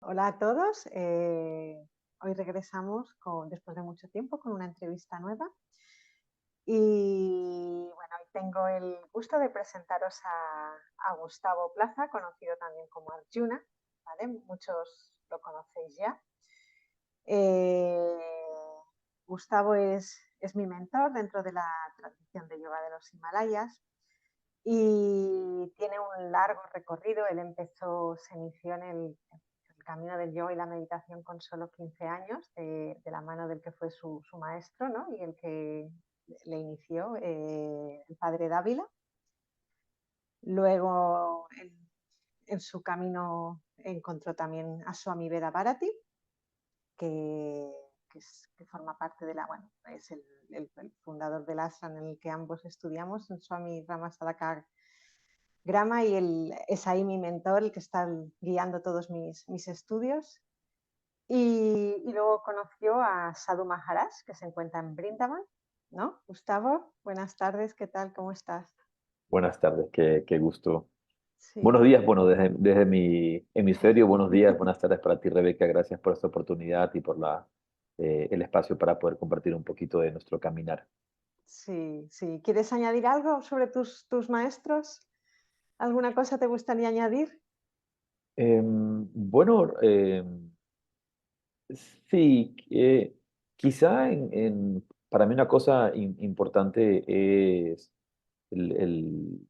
Hola a todos. Hoy regresamos después de mucho tiempo con una entrevista nueva. Y bueno, hoy tengo el gusto de presentaros a Gustavo Plaza, conocido también como Arjuna. ¿Vale? Muchos lo conocéis ya. Eh, Gustavo es mi mentor dentro de la tradición de yoga de los Himalayas y tiene un largo recorrido. Se inició en el camino del yoga y la meditación con solo 15 años, de la mano del que fue su maestro, ¿no? Y el que le inició, el padre Dávila. Luego, en su camino, encontró también a Swami Veda Bharati, que forma parte bueno, es el fundador del ashram en el que ambos estudiamos, en Swami Ramasadaka Grama, y es ahí mi mentor, el que está guiando todos mis estudios. Y luego conoció a Sadhu Maharaj, que se encuentra en Brindavan, ¿no? Gustavo, buenas tardes, ¿qué tal? ¿Cómo estás? Buenas tardes, qué gusto. Buenos Sí, días, bueno, desde mi hemisferio, buenos días, buenas tardes para ti, Rebeca. Gracias por esta oportunidad y por el espacio para poder compartir un poquito de nuestro caminar. sí, sí. ¿Quieres añadir algo sobre tus maestros? ¿Alguna cosa te gustaría añadir? Bueno, sí, quizá para mí una cosa importante es el, el-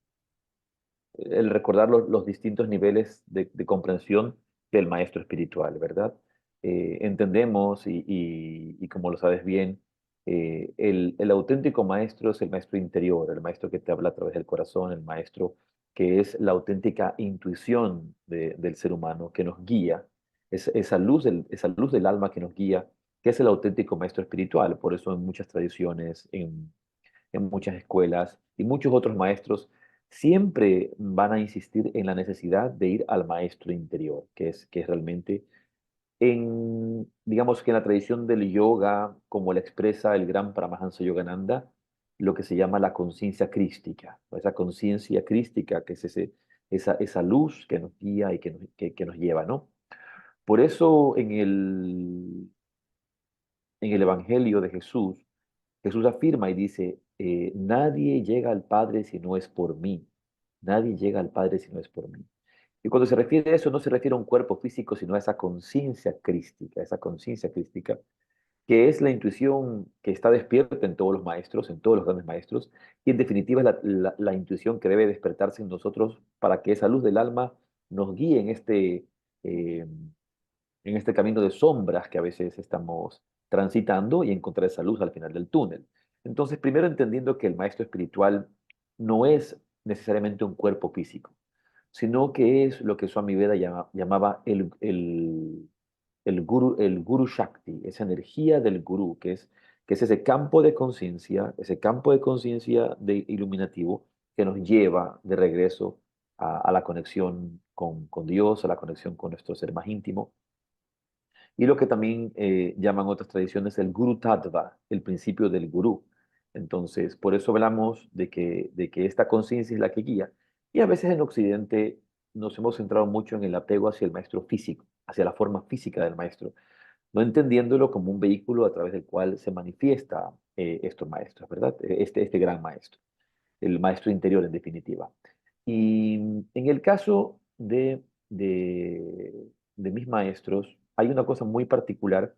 el recordar los distintos niveles de comprensión del maestro espiritual, ¿verdad? Entendemos y como lo sabes bien, el auténtico maestro es el maestro interior, el maestro que te habla a través del corazón, el maestro que es la auténtica intuición del ser humano, que nos guía, esa luz del alma que nos guía, que es el auténtico maestro espiritual. Por eso en muchas tradiciones, en muchas escuelas y muchos otros maestros siempre van a insistir en la necesidad de ir al maestro interior, que es realmente digamos que en la tradición del yoga, como la expresa el gran Paramahansa Yogananda, lo que se llama la conciencia crística, ¿no? Esa conciencia crística que es esa luz que nos guía y que nos lleva, ¿no? Por eso en el Evangelio de Jesús, Jesús afirma y dice, nadie llega al Padre si no es por mí. Nadie llega al Padre si no es por mí. Y cuando se refiere a eso, no se refiere a un cuerpo físico, sino a esa conciencia crística, que es la intuición que está despierta en todos los maestros, en todos los grandes maestros, y en definitiva es la intuición que debe despertarse en nosotros para que esa luz del alma nos guíe eh, en este camino de sombras que a veces estamos transitando y encontrar esa luz al final del túnel. Entonces, primero entendiendo que el maestro espiritual no es necesariamente un cuerpo físico, sino que es lo que Swami Veda llamaba el guru Shakti, esa energía del gurú, que es ese campo de conciencia de iluminativo que nos lleva de regreso a la conexión con Dios, a la conexión con nuestro ser más íntimo y lo que también llaman otras tradiciones el Guru Tattva, el principio del gurú. Entonces, por eso hablamos de que esta conciencia es la que guía. Y a veces en Occidente nos hemos centrado mucho en el apego hacia el maestro físico, hacia la forma física del maestro, no entendiéndolo como un vehículo a través del cual se manifiesta estos maestros, ¿verdad? Este gran maestro, el maestro interior en definitiva. Y en el caso de mis maestros, hay una cosa muy particular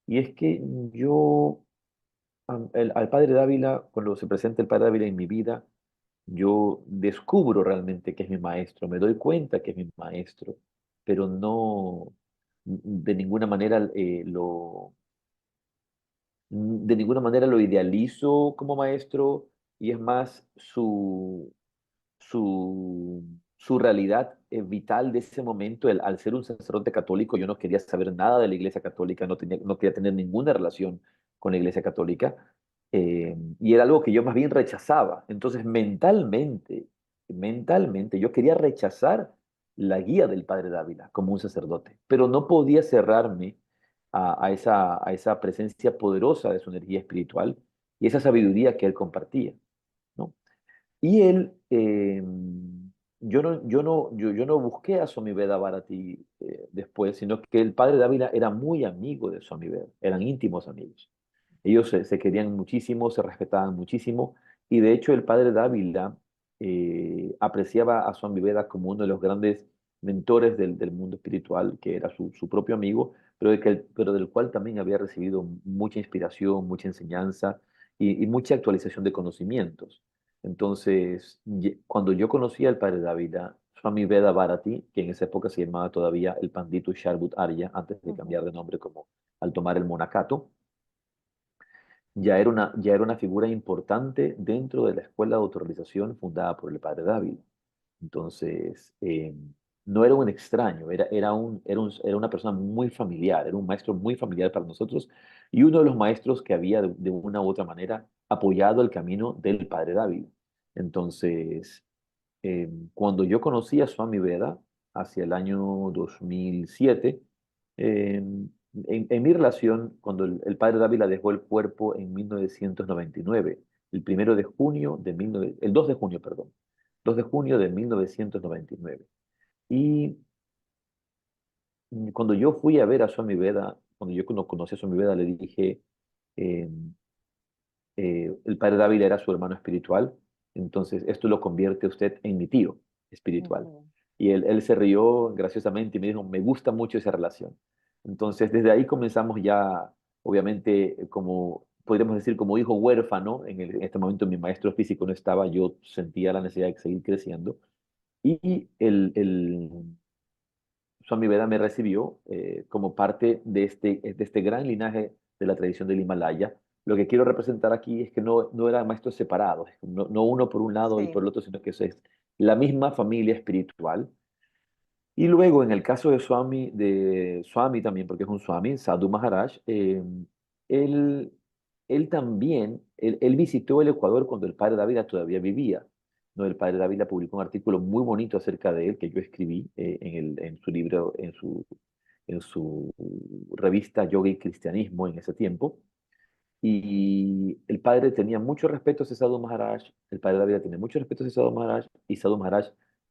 y es que yo, al padre Dávila, cuando se presenta el padre Dávila en mi vida, yo descubro realmente que es mi maestro, me doy cuenta que es mi maestro, pero no de ninguna manera de ninguna manera lo idealizo como maestro y es más su realidad vital de ese momento. Al ser un sacerdote católico, yo no quería saber nada de la Iglesia Católica, no quería tener ninguna relación con la Iglesia Católica, y era algo que yo más bien rechazaba. Entonces, mentalmente, yo quería rechazar la guía del Padre Dávila como un sacerdote, pero no podía cerrarme a esa presencia poderosa de su energía espiritual y esa sabiduría que él compartía, ¿no? Y él, yo no busqué a Swami Veda Bharati después, sino que el padre Dávila era muy amigo de Swami Veda, eran íntimos amigos. Ellos se querían muchísimo, se respetaban muchísimo, y de hecho el padre Dávila apreciaba a Swami Veda como uno de los grandes mentores del mundo espiritual, que era su propio amigo, pero del cual también había recibido mucha inspiración, mucha enseñanza y mucha actualización de conocimientos. Entonces, cuando yo conocí al padre Dávila, Swami Veda Bharati, que en esa época se llamaba todavía el Pandito Sharbut Arya, antes de Ujú, cambiar de nombre como al tomar el monacato, ya era una figura importante dentro de la escuela de autorrealización fundada por el padre Dávila. Entonces, no era un extraño, era una persona muy familiar, era un maestro muy familiar para nosotros y uno de los maestros que había de una u otra manera apoyado el camino del padre Dávila. Entonces, cuando yo conocí a Swami Veda hacia el año 2007, eh, en mi relación, cuando el padre Dávila dejó el cuerpo en 1999, el 1 de junio de 19 el 2 de junio, perdón, 2 de junio de 1999. Y cuando yo fui a ver a Swami Veda, cuando yo conocí a Swami Veda, le dije, eh, el padre Dávila era su hermano espiritual, entonces esto lo convierte a usted en mi tío espiritual. ujú. Y él se rió graciosamente y me dijo, me gusta mucho esa relación. Entonces desde ahí comenzamos ya, obviamente, como podríamos decir, como hijo huérfano, en este momento mi maestro físico no estaba, yo sentía la necesidad de seguir creciendo. Y Swami Veda me recibió como parte de este gran linaje de la tradición del Himalaya. Lo que quiero representar aquí es que no eran maestros separados, no uno por un lado y por Sí. el otro, sino que eso es la misma familia espiritual. Y luego, en el caso de Swami también, porque es un Swami, Sadhu Maharaj, él, él también, él visitó el Ecuador cuando el padre Dávila todavía vivía. ¿No? El padre Dávila publicó un artículo muy bonito acerca de él que yo escribí en su libro, en su revista Yoga y Cristianismo en ese tiempo. Y el padre tenía mucho respeto hacia Sadhu Maharaj, el padre Dávila tenía mucho respeto hacia Sadhu Maharaj, y Sadhu Maharaj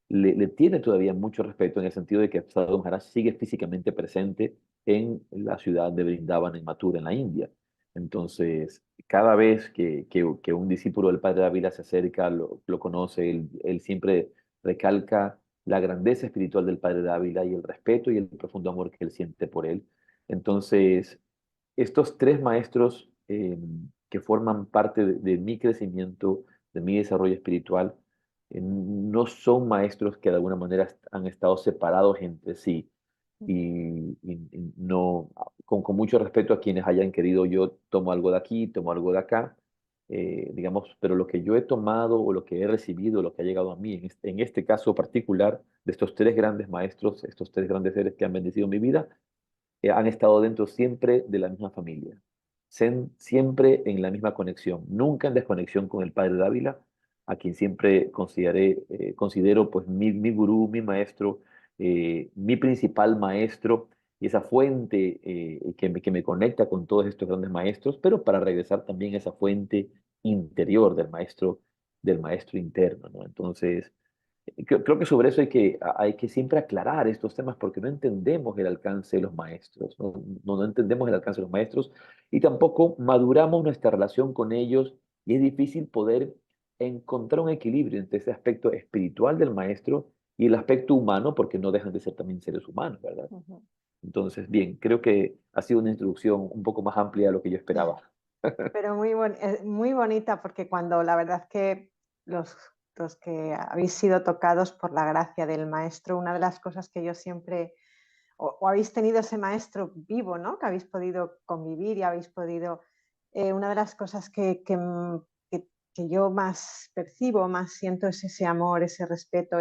le tiene todavía mucho respeto en el sentido de que Sadhu Maharaj sigue físicamente presente en la ciudad de Vrindavan, en Mathura, en la India. Entonces, cada vez que un discípulo del padre Dávila se acerca, lo conoce, él siempre recalca la grandeza espiritual del padre Dávila y el respeto y el profundo amor que él siente por él. Entonces, estos tres maestros que forman parte de mi crecimiento, de mi desarrollo espiritual, no son maestros que de alguna manera han estado separados entre sí. Y no, con mucho respeto a quienes hayan querido, yo tomo algo de aquí, tomo algo de acá, digamos, pero lo que yo he tomado o lo que he recibido, lo que ha llegado a mí, en este caso particular, de estos tres grandes maestros, estos tres grandes seres que han bendecido mi vida, han estado dentro siempre de la misma familia, siempre en la misma conexión, nunca en desconexión con el padre Dávila, a quien siempre considero pues mi gurú, mi maestro, mi principal maestro y esa fuente que me conecta con todos estos grandes maestros, pero para regresar también a esa fuente interior del maestro interno, ¿no? Entonces, creo que sobre eso hay que siempre aclarar estos temas porque no entendemos el alcance de los maestros, no entendemos el alcance de los maestros y tampoco maduramos nuestra relación con ellos y es difícil poder encontrar un equilibrio entre ese aspecto espiritual del maestro y el aspecto humano porque no dejan de ser también seres humanos, ¿verdad? Ujú. Entonces, bien, creo que ha sido una introducción un poco más amplia de lo que yo esperaba. Pero muy bonita porque cuando la verdad que los, los que habéis sido tocados por la gracia del maestro, una de las cosas que yo siempre, o habéis tenido ese maestro vivo, ¿no? Que habéis podido convivir y habéis podido, una de las cosas que yo más percibo, más siento es ese amor, ese respeto,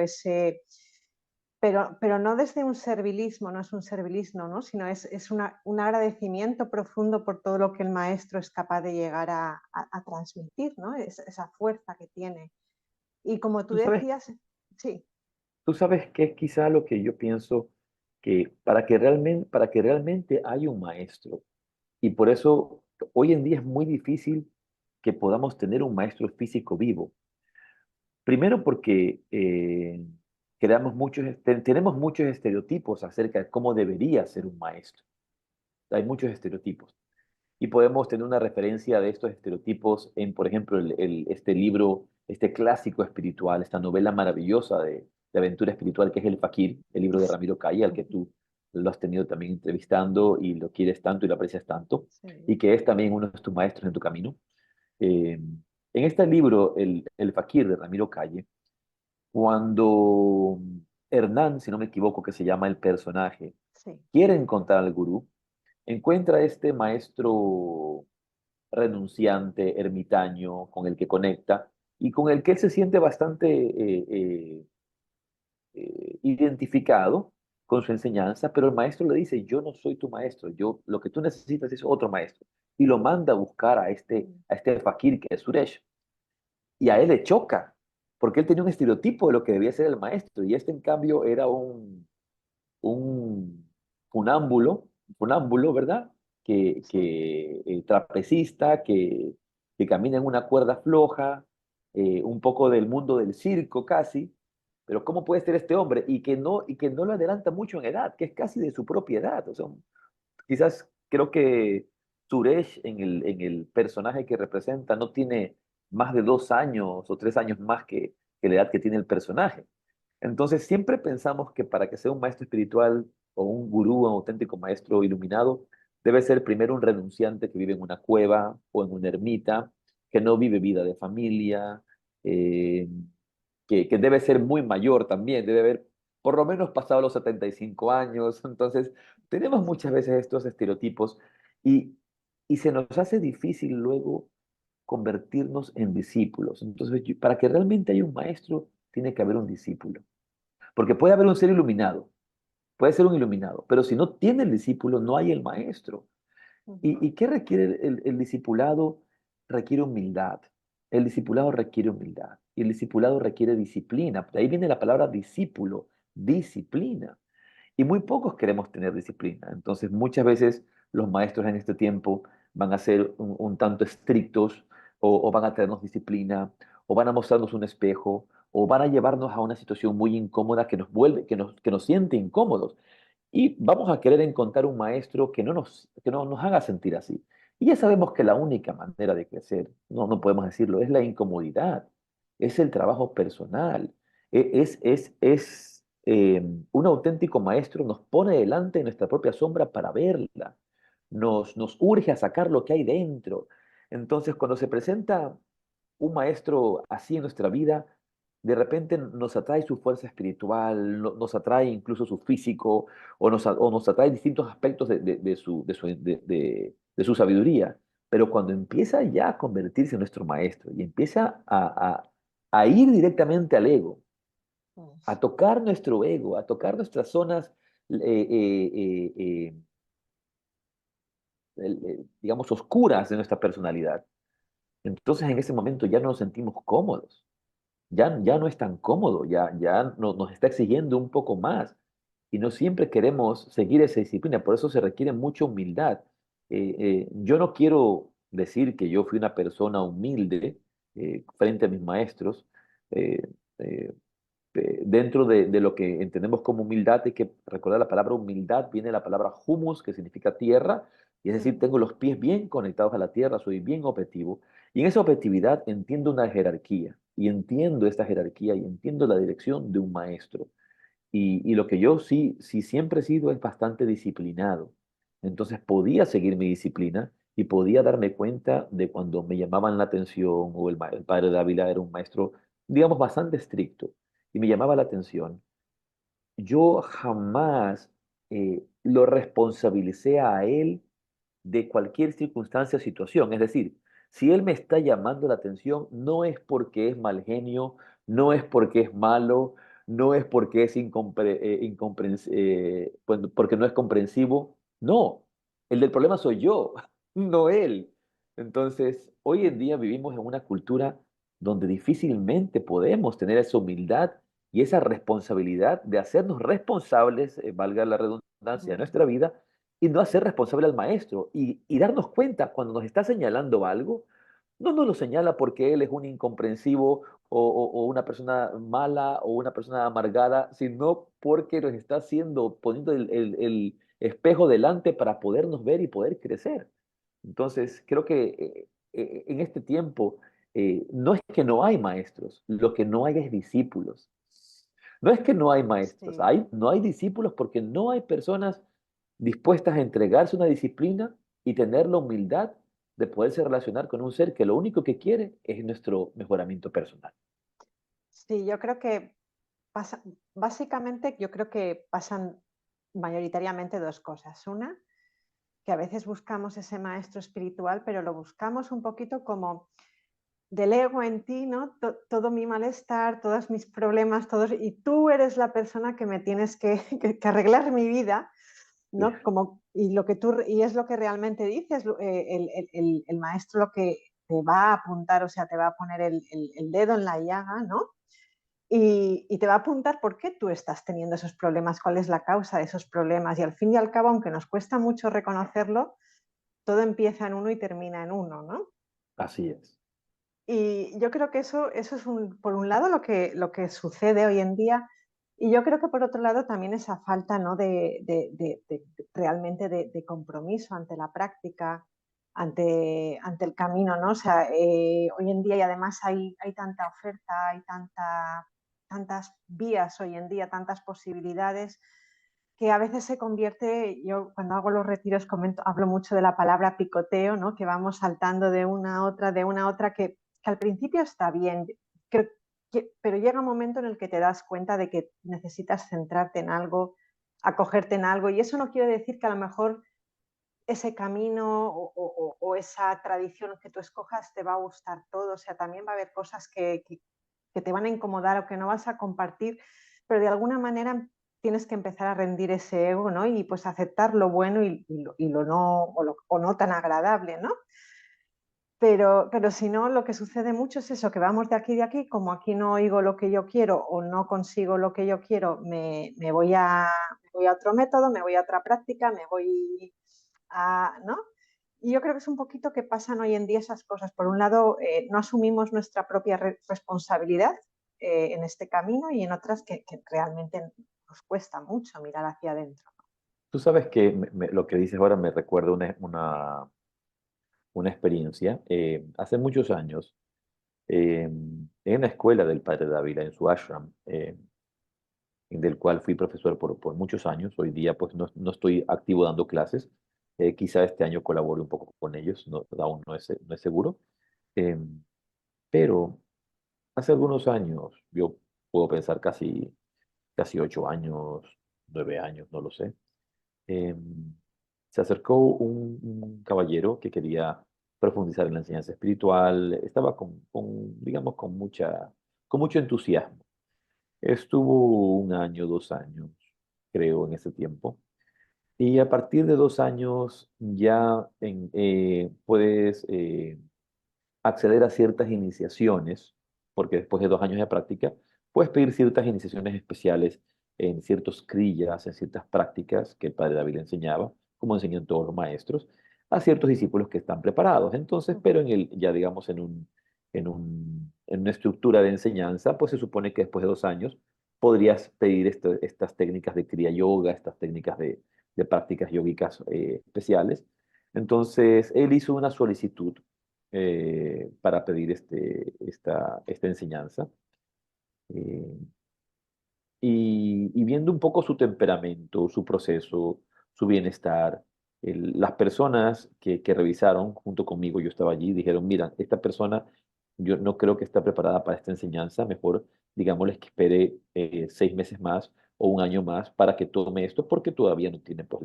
pero no desde un servilismo, no es un servilismo, ¿no? Sino es un agradecimiento profundo por todo lo que el maestro es capaz de llegar a transmitir, ¿no? Esa fuerza que tiene. Y como tú ¿Tú sabes, decías, sí, tú sabes qué es quizá lo que yo pienso que para que realmente haya un maestro, y por eso hoy en día es muy difícil que podamos tener un maestro físico vivo. Primero porque tenemos muchos estereotipos acerca de cómo debería ser un maestro. Hay muchos estereotipos. Y podemos tener una referencia de estos estereotipos en, por ejemplo, este libro, este clásico espiritual, esta novela maravillosa de aventura espiritual que es El Fakir, el libro de Ramiro Calle, al que Ujú. tú lo has tenido también entrevistando y lo quieres tanto y lo aprecias tanto, Sí, y que es también uno de tus maestros en tu camino. En este libro, el Fakir de Ramiro Calle, cuando Hernán, si no me equivoco, que se llama el personaje, sí, quiere encontrar al gurú, encuentra a este maestro renunciante, ermitaño, con el que conecta y con el que él se siente bastante identificado con su enseñanza, pero el maestro le dice, yo no soy tu maestro, lo que tú necesitas es otro maestro. Y lo manda a buscar mm, a este fakir que es Suresh. Y a él le choca, porque él tenía un estereotipo de lo que debía ser el maestro, y este en cambio era un funámbulo, funámbulo, ¿verdad? sí, Trapecista, que camina en una cuerda floja, un poco del mundo del circo casi, pero ¿cómo puede ser este hombre? Y que no lo adelanta mucho en edad, que es casi de su propia edad. O sea, quizás creo que Suresh en el personaje que representa no tiene más de 2 años o 3 años más que la edad que tiene el personaje. Entonces, siempre pensamos que para que sea un maestro espiritual o un gurú, un auténtico maestro iluminado, debe ser primero un renunciante que vive en una cueva o en una ermita, que no vive vida de familia, eh, que debe ser muy mayor también, debe haber por lo menos pasado los 75 años. Entonces, tenemos sí. muchas veces estos estereotipos y, y se nos hace difícil luego convertirnos en discípulos. Entonces, para que realmente haya un maestro, tiene que haber un discípulo. Porque puede haber un ser iluminado, puede ser un iluminado, pero si no tiene el discípulo, no hay el maestro. Ujú. Y qué requiere el discipulado? Requiere humildad. El discipulado requiere humildad. Y el discipulado requiere disciplina. De ahí viene la palabra discípulo, disciplina. Y muy pocos queremos tener disciplina. Entonces, muchas veces los maestros en este tiempo van a ser un tanto estrictos o van a tenernos disciplina o van a mostrarnos un espejo o van a llevarnos a una situación muy incómoda que nos vuelve, que nos siente incómodos. Y vamos a querer encontrar un maestro que no nos haga sentir así. Y ya sabemos que la única manera de crecer, no podemos decirlo, es la incomodidad, es el trabajo personal, un auténtico maestro nos pone delante de nuestra propia sombra para verla, nos urge a sacar lo que hay dentro. Entonces, cuando se presenta un maestro así en nuestra vida, de repente nos atrae su fuerza espiritual, nos atrae incluso su físico, o nos atrae distintos aspectos de su sabiduría. Pero cuando empieza ya a convertirse en nuestro maestro y empieza a ir directamente al ego, Mm, a tocar nuestro ego, a tocar nuestras zonas, eh, eh, eh, eh, digamos, oscuras de nuestra personalidad, entonces en ese momento ya no nos sentimos cómodos. Ya no es tan cómodo, nos está exigiendo un poco más y no siempre queremos seguir esa disciplina, por eso se requiere mucha humildad. Yo no quiero decir que yo fui una persona humilde frente a mis maestros. eh, eh, Dentro de lo que entendemos como humildad, hay que recordar la palabra humildad, viene la palabra humus, que significa tierra, y es decir, mm, tengo los pies bien conectados a la tierra, soy bien objetivo, y en esa objetividad entiendo una jerarquía, y entiendo esta jerarquía, y entiendo la dirección de un maestro. Y lo que yo sí siempre he sido es bastante disciplinado. Entonces podía seguir mi disciplina y podía darme cuenta de cuando me llamaban la atención o el padre Dávila era un maestro, digamos, bastante estricto y me llamaba la atención. Yo jamás lo responsabilicé a él de cualquier circunstancia o situación. Es decir, si él me está llamando la atención, no es porque es mal genio, no es porque es malo, no es porque es porque no es comprensivo. No, el del problema soy yo, no él. Entonces, hoy en mm, día vivimos en una cultura donde difícilmente podemos tener esa humildad y esa responsabilidad de hacernos responsables, valga la redundancia, de mm, nuestra vida y no hacer responsable al maestro y darnos cuenta cuando nos está señalando algo, no nos lo señala porque él es un incomprensivo o una persona mala o una persona amargada, sino porque nos está haciendo, poniendo el espejo delante para podernos ver y poder crecer. Entonces, creo que en este tiempo no es que no hay maestros, lo que no hay es discípulos. No es que no hay maestros, Sí. no hay discípulos porque no hay personas dispuestas a entregarse una disciplina y tener la humildad de poderse relacionar con un ser que lo único que quiere es nuestro mejoramiento personal. Sí, yo creo que pasa, básicamente yo creo que pasan mayoritariamente dos cosas. Una, que a veces buscamos ese maestro espiritual, pero lo buscamos un poquito como delego en ti, ¿no? Todo mi malestar, todos mis problemas, todos, y tú eres la persona que me tienes que, que arreglar mi vida, Sí. ¿no? Como, y, lo que tú, y es lo que realmente dices, el maestro lo que te va a apuntar, o sea, te va a poner el dedo en la llaga, ¿no? Y te va a apuntar por qué tú estás teniendo esos problemas, cuál es la causa de esos problemas. Y al fin y al cabo, aunque nos cuesta mucho reconocerlo, todo empieza en uno y termina en uno, ¿no? Así es. Y yo creo que eso es, por un lado, lo que sucede hoy en día. Y yo creo que por otro lado también esa falta, ¿no? de realmente de compromiso ante la práctica, ante el camino, ¿no? O sea, hoy en día y además hay tanta oferta, hay tantas vías hoy en día, tantas posibilidades, que a veces se convierte, yo cuando hago los retiros hablo mucho de la palabra picoteo, ¿no? Que vamos saltando de una a otra, que al principio está bien, pero llega un momento en el que te das cuenta de que necesitas centrarte en algo, acogerte en algo, y eso no quiere decir que a lo mejor ese camino o esa tradición que tú escojas te va a gustar todo, o sea, también va a haber cosas que te van a incomodar o que no vas a compartir, pero de alguna manera tienes que empezar a rendir ese ego, ¿no? Y pues aceptar lo bueno y lo no, o no tan agradable, ¿no? Pero si no, lo que sucede mucho es eso, que vamos de aquí, como aquí no oigo lo que yo quiero o no consigo lo que yo quiero, me voy a otro método, me voy a otra práctica, me voy a, ¿no? Y yo creo que es un poquito que pasan hoy en día esas cosas. Por un lado, no asumimos nuestra propia responsabilidad en este camino y en otras que realmente nos cuesta mucho mirar hacia adentro. Tú sabes que lo que dices ahora me recuerda una experiencia. Hace muchos años, en la escuela del Padre Dávila, en su ashram, del cual fui profesor por muchos años. Hoy día pues no estoy activo dando clases. Quizá este año colabore un poco con ellos, aún no es seguro. Eh, pero hace algunos años, yo puedo pensar casi 8 años, 9 años, no lo sé, eh, se acercó un caballero que quería profundizar en la enseñanza espiritual. Estaba digamos, con mucho entusiasmo. Estuvo un año, 2 años, creo, en ese tiempo. Y a partir de 2 años ya puedes acceder a ciertas iniciaciones, porque después de 2 años de práctica, puedes pedir ciertas iniciaciones especiales en ciertos kriyas, en ciertas prácticas que el Padre David enseñaba, como enseñan todos los maestros, a ciertos discípulos que están preparados. Entonces, pero ya digamos en una estructura de enseñanza, pues se supone que después de 2 años podrías pedir estas técnicas de kriya yoga, estas técnicas de prácticas yógicas especiales. Entonces, él hizo una solicitud para pedir esta enseñanza. Eh, y viendo un poco su temperamento, su proceso, su bienestar, las personas que revisaron junto conmigo, yo estaba allí, dijeron, mira, esta persona yo no creo que está preparada para esta enseñanza, mejor digámosles que espere 6 meses más o un año más para que tome esto, porque todavía no tiene pues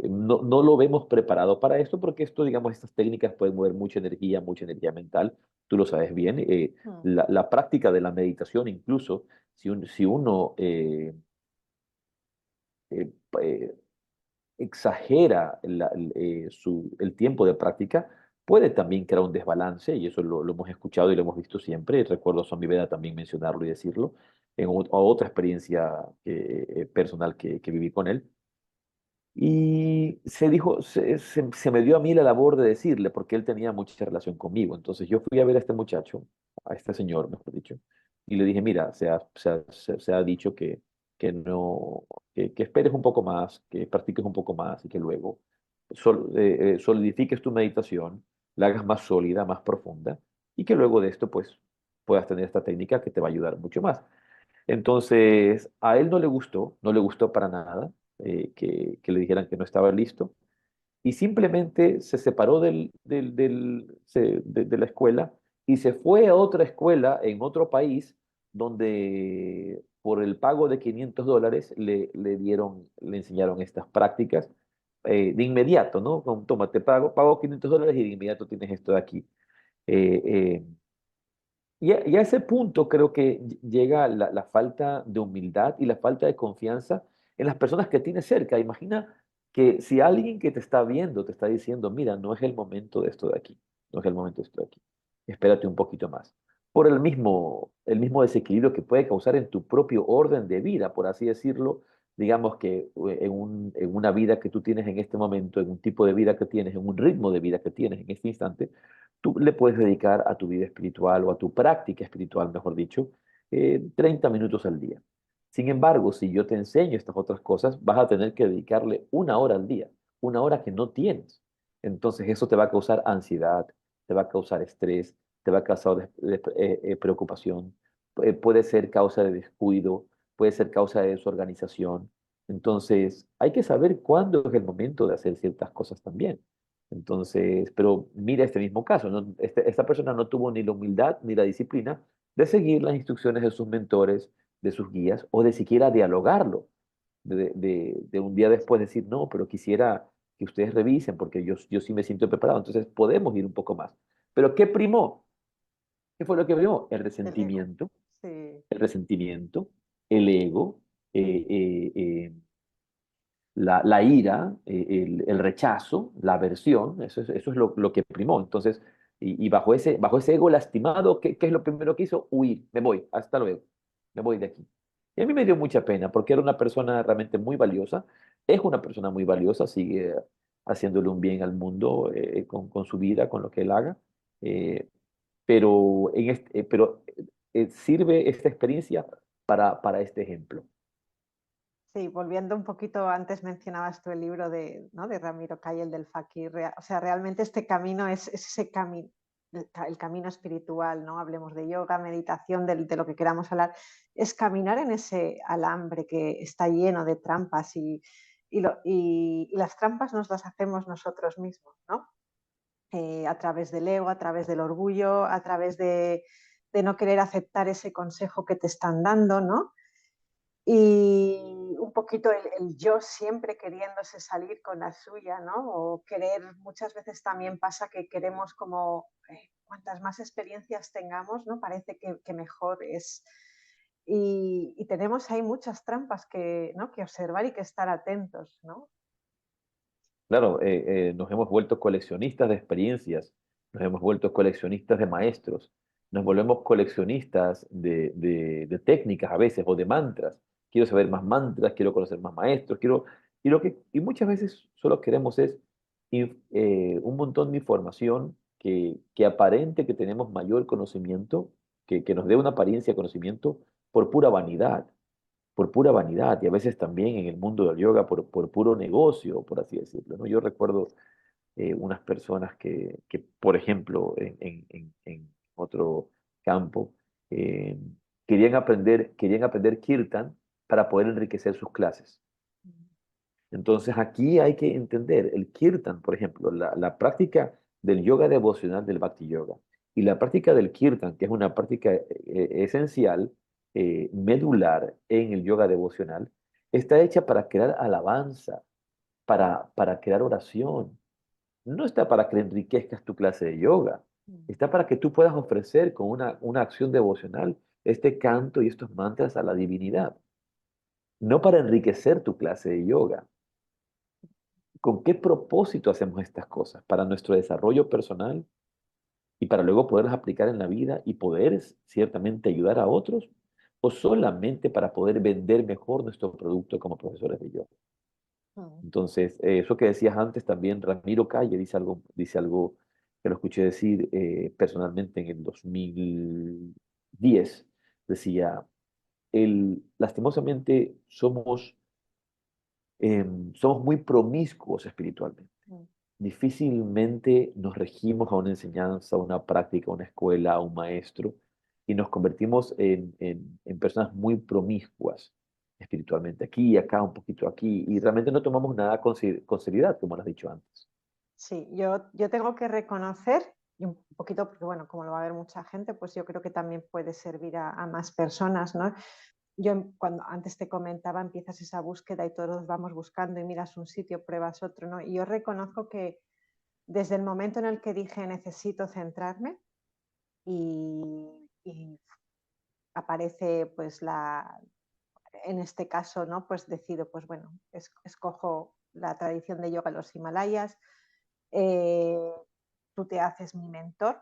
no lo vemos preparado para esto, porque esto, digamos, estas técnicas pueden mover mucha energía mental, tú lo sabes bien, Mm. la práctica de la meditación incluso si uno eh, eh, exagera el tiempo de práctica, puede también crear un desbalance, y eso lo hemos escuchado y lo hemos visto siempre. Recuerdo a Swami Veda también mencionarlo y decirlo en otra experiencia personal que viví con él. Y se dijo, se me dio a mí la labor de decirle, porque él tenía mucha relación conmigo. Entonces yo fui a ver a este muchacho, a este señor, mejor dicho, y le dije, mira, se ha dicho que no, que esperes un poco más, que practiques un poco más y que luego solidifiques tu meditación, la hagas más sólida, más profunda, y que luego de esto, pues, puedas tener esta técnica que te va a ayudar mucho más. Entonces, a él no le gustó, no le gustó para nada que le dijeran que no estaba listo y simplemente se separó de la escuela y se fue a otra escuela en otro país donde por el pago de $500 le enseñaron estas prácticas de inmediato, ¿no? Toma, te pago $500 y de inmediato tienes esto de aquí. Eh, eh, y a ese punto creo que llega la falta de humildad y la falta de confianza en las personas que tienes cerca. Imagina que si alguien que te está viendo te está diciendo, mira, no es el momento de esto de aquí, no es el momento de esto de aquí, espérate un poquito más. Por el mismo desequilibrio que puede causar en tu propio orden de vida, por así decirlo, digamos que en una vida que tú tienes en este momento, en un tipo de vida que tienes, en un ritmo de vida que tienes en este instante, tú le puedes dedicar a tu vida espiritual o a tu práctica espiritual, mejor dicho, 30 minutos al día. Sin embargo, si yo te enseño estas otras cosas, vas a tener que dedicarle 1 hora al día, 1 hora que no tienes. Entonces eso te va a causar ansiedad, te va a causar estrés, te va a causar preocupación, puede ser causa de descuido, puede ser causa de desorganización. Entonces hay que saber cuándo es el momento de hacer ciertas cosas también. Entonces, pero mira este mismo caso, ¿no? Esta persona no tuvo ni la humildad ni la disciplina de seguir las instrucciones de sus mentores, de sus guías, o de siquiera dialogarlo, de un día después decir, no, pero quisiera que ustedes revisen porque yo sí me siento preparado, entonces podemos ir un poco más. Pero ¿qué primó? ¿Qué fue lo que primó? El ego. Sí, El resentimiento, el ego, eh, eh, eh, la ira, el rechazo, la aversión, eso es lo que primó. Entonces, y bajo ese ego lastimado, ¿qué es lo primero que hizo? Huir, me voy, hasta luego, me voy de aquí. Y a mí me dio mucha pena porque era una persona realmente muy valiosa, es una persona muy valiosa, sigue haciéndole un bien al mundo con su vida, con lo que él haga, eh, pero sirve esta experiencia para este ejemplo. sí, volviendo un poquito, antes mencionabas tú el libro de, ¿no? de Ramiro Cay, el del Fakir. O sea, realmente este camino es ese camino, el camino espiritual, ¿no? Hablemos de yoga, meditación, de lo que queramos hablar, es caminar en ese alambre que está lleno de trampas y las trampas nos las hacemos nosotros mismos, ¿no? A través del ego, a través del orgullo, a través de no querer aceptar ese consejo que te están dando, ¿no? Y un poquito el yo siempre queriéndose salir con la suya, ¿no? O querer, muchas veces también pasa que queremos como, cuantas más experiencias tengamos, ¿no? Parece que mejor es. Y tenemos ahí muchas trampas que, ¿no? que observar y que estar atentos, ¿no? Claro, nos hemos vuelto coleccionistas de experiencias, nos hemos vuelto coleccionistas de maestros, nos volvemos coleccionistas de técnicas a veces o de mantras. Quiero saber más mantras, quiero conocer más maestros, y muchas veces solo queremos es un montón de información que aparente que tenemos mayor conocimiento, que nos dé una apariencia de conocimiento por pura vanidad, y a veces también en el mundo del yoga por puro negocio, por así decirlo, ¿no? Yo recuerdo unas personas por ejemplo, en otro campo, eh, querían aprender kirtan para poder enriquecer sus clases. Entonces aquí hay que entender el kirtan, por ejemplo, la práctica del yoga devocional del Bhakti Yoga y la práctica del kirtan, que es una práctica esencial, medular en el yoga devocional, está hecha para crear alabanza, para crear oración. No está para que enriquezcas tu clase de yoga, está para que tú puedas ofrecer con una acción devocional este canto y estos mantras a la divinidad, no para enriquecer tu clase de yoga. ¿Con qué propósito hacemos estas cosas? ¿Para nuestro desarrollo personal y para luego poderlas aplicar en la vida y poder ciertamente ayudar a otros? ¿O solamente para poder vender mejor nuestro producto como profesores de yoga? Mm. Entonces, eso que decías antes también, Ramiro Calle dice algo que lo escuché decir personalmente en el 2010. Decía, lastimosamente somos muy promiscuos espiritualmente. Mm. Difícilmente nos regimos a una enseñanza, a una práctica, a una escuela, a un maestro, y nos convertimos en personas muy promiscuas espiritualmente, aquí, acá, un poquito aquí, y realmente no tomamos nada con seriedad, como lo has dicho antes. Sí, yo tengo que reconocer, y un poquito porque, bueno, como lo va a ver mucha gente, pues yo creo que también puede servir a más personas, ¿no? Cuando antes te comentaba, empiezas esa búsqueda y todos vamos buscando y miras un sitio, pruebas otro, ¿no? Y yo reconozco que desde el momento en el que dije necesito centrarme y aparece pues en este caso, ¿no? Pues decido, pues bueno, escojo la tradición de yoga en los Himalayas, eh, tú te haces mi mentor.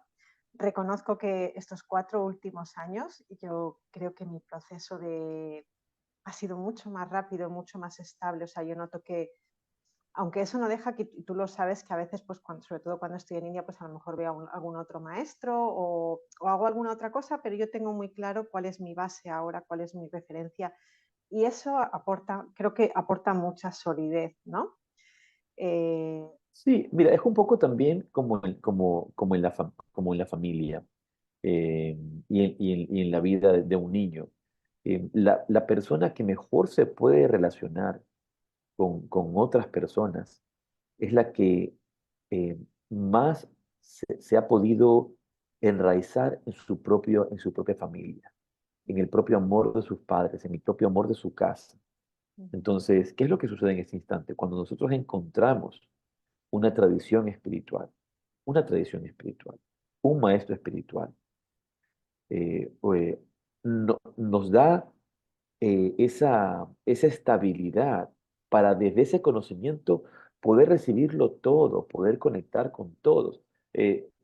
Reconozco que estos 4 últimos años, yo creo que mi proceso ha sido mucho más rápido, mucho más estable. O sea, yo noto que, aunque eso no deja que tú lo sabes, que a veces, pues sobre todo cuando estoy en India, pues a lo mejor veo a algún otro maestro o hago alguna otra cosa, pero yo tengo muy claro cuál es mi base ahora, cuál es mi referencia. Y eso aporta, creo que aporta mucha solidez, ¿no? Eh, Sí, mira, es un poco también como en la familia eh, y en la vida de un niño. La persona que mejor se puede relacionar con otras personas es la que eh, más se ha podido enraizar en su propia familia, en el propio amor de sus padres, en el propio amor de su casa. Entonces, ¿qué es lo que sucede en este instante? Cuando nosotros encontramos una tradición espiritual, una tradición espiritual, un maestro espiritual, nos da esa estabilidad para desde ese conocimiento poder recibirlo todo, poder conectar con todos.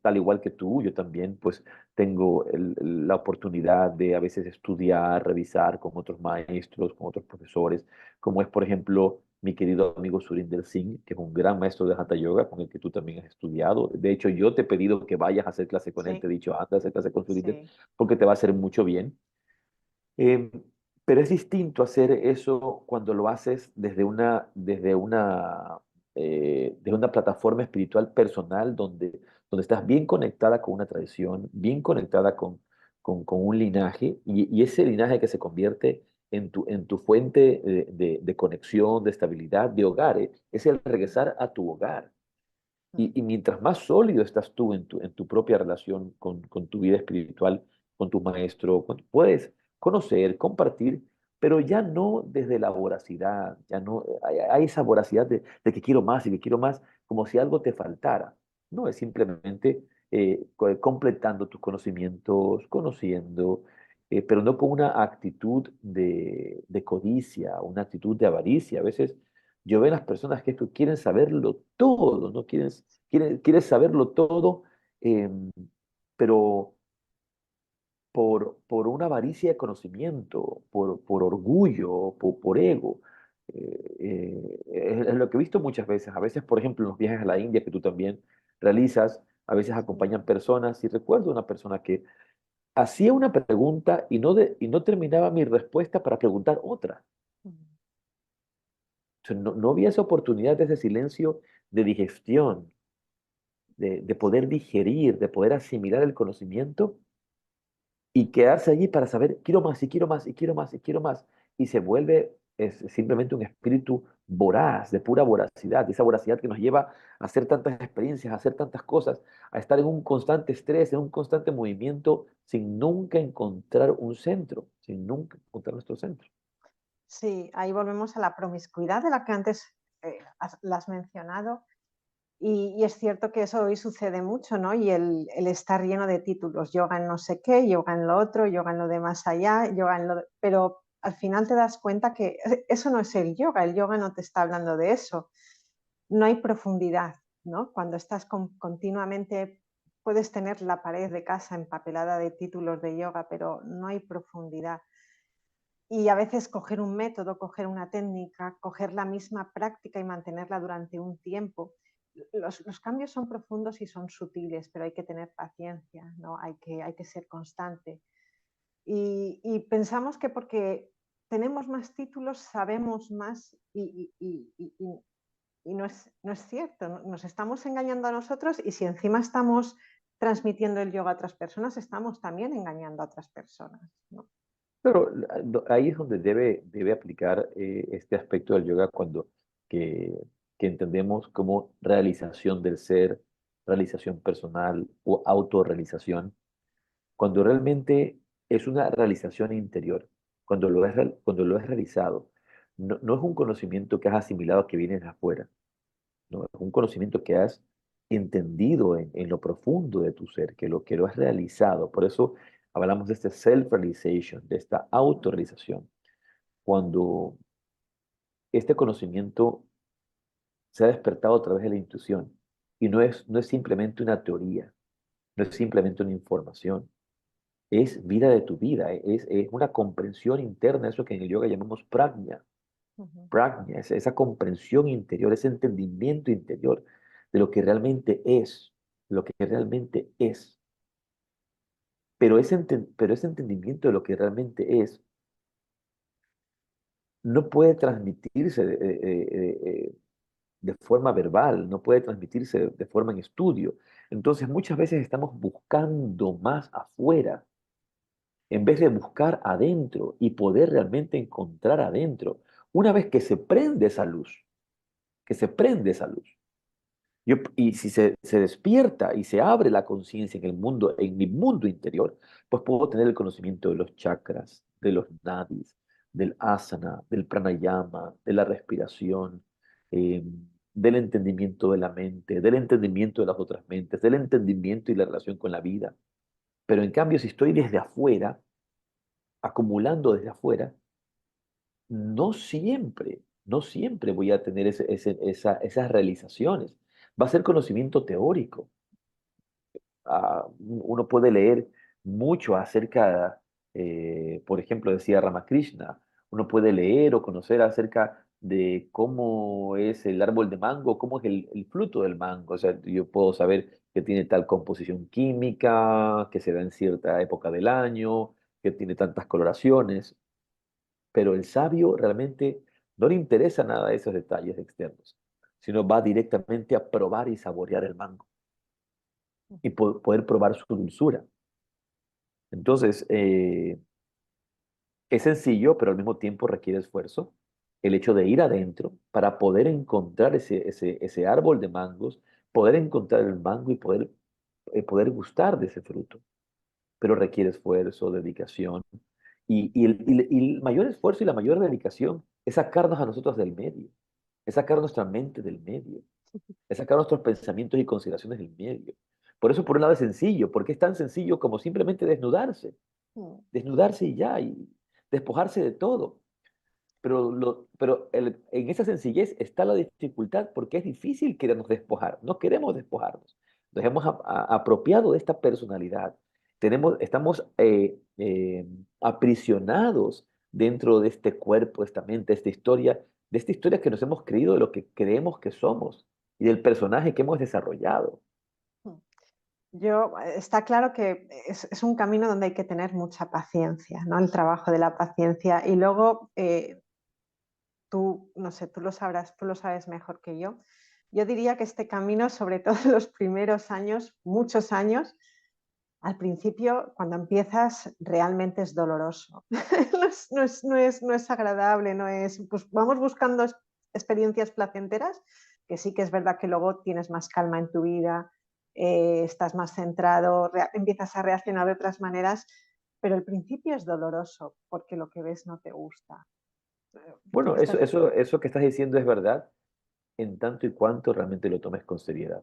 Tal igual que tú, yo también pues tengo la oportunidad de a veces estudiar, revisar con otros maestros, con otros profesores, como es por ejemplo mi querido amigo Surinder Singh, que es un gran maestro de Hatha Yoga con el que tú también has estudiado. De hecho, yo te he pedido que vayas a hacer clase con él, sí, te he dicho, anda a hacer clase con Surinder, sí. porque te va a hacer mucho bien. Em, pero es distinto hacer eso cuando lo haces desde una plataforma espiritual personal donde estás bien conectada con una tradición, bien conectada con un linaje, y ese linaje que se convierte en tu fuente de conexión, de estabilidad, de hogar, es el regresar a tu hogar. Y mientras más sólido estás tú en tu propia relación con tu vida espiritual, con tu maestro, puedes conocer, compartir, pero ya no desde la voracidad, ya no hay esa voracidad de que quiero más y que quiero más, como si algo te faltara. No, es simplemente completando tus conocimientos, conociendo, pero no con una actitud de codicia, una actitud de avaricia. A veces yo veo en las personas que esto quieren saberlo todo, ¿no? Quieren saberlo todo, pero por una avaricia de conocimiento, por orgullo, por ego. Es lo que he visto muchas veces. A veces, por ejemplo, en los viajes a la India que tú también realizas, a veces Sí. acompañan personas y recuerdo una persona que hacía una pregunta y no terminaba mi respuesta para preguntar otra. O sea, no había esa oportunidad de ese silencio de digestión, de poder digerir, de poder asimilar el conocimiento y quedarse allí para saber, quiero más y quiero más y quiero más y quiero más. Y se vuelve simplemente un espíritu voraz, de pura voracidad, esa voracidad que nos lleva a hacer tantas experiencias, a hacer tantas cosas, a estar en un constante estrés, en un constante movimiento, sin nunca encontrar un centro, sin nunca encontrar nuestro centro. Sí, ahí volvemos a la promiscuidad de la que antes la has mencionado. Y es cierto que eso hoy sucede mucho, ¿no? Y el estar lleno de títulos, yoga en no sé qué, yoga en lo otro, yoga en lo de más allá, yoga en pero al final te das cuenta que eso no es el yoga no te está hablando de eso. No hay profundidad, ¿no? Cuando estás continuamente, puedes tener la pared de casa empapelada de títulos de yoga, pero no hay profundidad. y a veces coger un método, coger una técnica, coger la misma práctica y mantenerla durante un tiempo. Los cambios son profundos y son sutiles, pero hay que tener paciencia, ¿no? Hay que ser constante. Y pensamos que porque tenemos más títulos sabemos más y no es cierto. Nos estamos engañando a nosotros y si encima estamos transmitiendo el yoga a otras personas, estamos también engañando a otras personas, ¿no? Pero ahí es donde debe aplicar este aspecto del yoga cuando que, que entendemos como realización del ser, realización personal o autorrealización, cuando realmente es una realización interior, cuando lo has realizado. No es un conocimiento que has asimilado que viene de afuera, no, es un conocimiento que has entendido en lo profundo de tu ser, que lo has realizado. Por eso hablamos de este self-realization, de esta autorrealización. Cuando este conocimiento se ha despertado a través de la intuición y no es simplemente una teoría, no es simplemente una información, es vida de tu vida, es una comprensión interna, eso que en el yoga llamamos prajna. Ujú. Prajna, es esa comprensión interior, ese entendimiento interior de lo que realmente es, lo que realmente es. Pero ese entendimiento de lo que realmente es no puede transmitirse de forma verbal, no puede transmitirse de forma en estudio. Entonces muchas veces estamos buscando más afuera en vez de buscar adentro y poder realmente encontrar adentro. Una vez que se prende esa luz, que se prende esa luz. Y si se despierta y se abre la conciencia en el mundo, en mi mundo interior, pues puedo tener el conocimiento de los chakras, de los nadis, del asana, del pranayama, de la respiración, eh, del entendimiento de la mente, del entendimiento de las otras mentes, del entendimiento y la relación con la vida. Pero en cambio, si estoy desde afuera, acumulando desde afuera, no siempre voy a tener esas realizaciones. Va a ser conocimiento teórico. Uno puede leer mucho acerca, por ejemplo, decía Ramakrishna, uno puede leer o conocer acerca de cómo es el árbol de mango, cómo es el fruto del mango. O sea, yo puedo saber que tiene tal composición química, que se da en cierta época del año, que tiene tantas coloraciones, pero el sabio realmente no le interesa nada de esos detalles externos, sino va directamente a probar y saborear el mango y poder probar su dulzura. Entonces, es sencillo, pero al mismo tiempo requiere esfuerzo el hecho de ir adentro para poder encontrar ese árbol de mangos, poder encontrar el mango y poder gustar de ese fruto. Pero requiere esfuerzo, dedicación. Y el mayor esfuerzo y la mayor dedicación es sacarnos a nosotros del medio, es sacar nuestra mente del medio, es sacar nuestros pensamientos y consideraciones del medio. Por eso, por un lado, es sencillo, porque es tan sencillo como simplemente desnudarse, Mm. desnudarse y ya, y despojarse de todo. Pero en esa sencillez está la dificultad porque es difícil querernos despojar. No queremos despojarnos. Nos hemos apropiado de esta personalidad. Estamos aprisionados dentro de este cuerpo, esta mente, de esta historia que nos hemos creído de lo que creemos que somos y del personaje que hemos desarrollado. Mm. Está claro que es un camino donde hay que tener mucha paciencia, ¿no? El trabajo de la paciencia. Y luego, tú, no sé, tú lo sabrás, tú lo sabes mejor que yo. Yo diría que este camino, sobre todo en los primeros años, muchos años, al principio, cuando empiezas, realmente es doloroso. No es agradable, no es, pues vamos buscando experiencias placenteras, que sí que es verdad que luego tienes más calma en tu vida, estás más centrado, empiezas a reaccionar de otras maneras, pero el principio es doloroso porque lo que ves no te gusta. Bueno, Estás... eso que estás diciendo es verdad en tanto y cuanto realmente lo tomes con seriedad.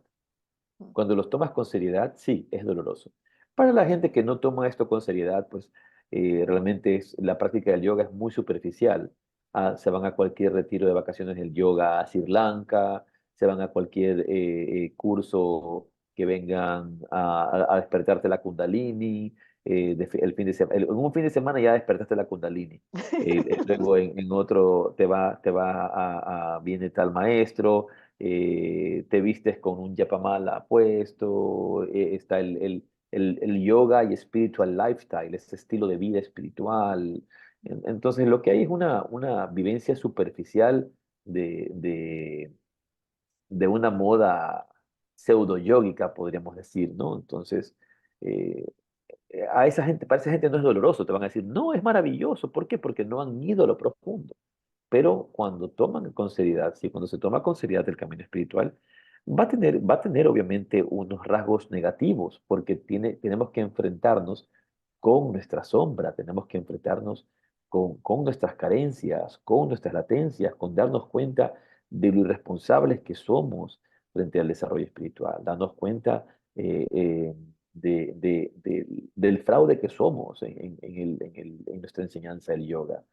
Cuando los tomas con seriedad, sí, es doloroso. Para la gente que no toma esto con seriedad, pues realmente la práctica del yoga es muy superficial. Se van a cualquier retiro de vacaciones del yoga a Sri Lanka, se van a cualquier curso que vengan a despertarte la Kundalini, el fin de semana. En un fin de semana ya despertaste la Kundalini. Luego en otro te va viene tal maestro, te vistes con un yapamala puesto, está el yoga y spiritual lifestyle, ese estilo de vida espiritual. Entonces, lo que hay es una vivencia superficial de, de una moda pseudo-yógica, podríamos decir, ¿no? Entonces, eh, a esa gente, para esa gente no es doloroso, te van a decir, no, es maravilloso. ¿Por qué? Porque no han ido a lo profundo. Pero cuando toman con seriedad, sí, cuando se toma con seriedad el camino espiritual, va a tener obviamente unos rasgos negativos, porque tenemos que enfrentarnos con nuestra sombra, tenemos que enfrentarnos con nuestras carencias, con nuestras latencias, con darnos cuenta de lo irresponsables que somos frente al desarrollo espiritual, darnos cuenta del fraude que somos en nuestra enseñanza del yoga,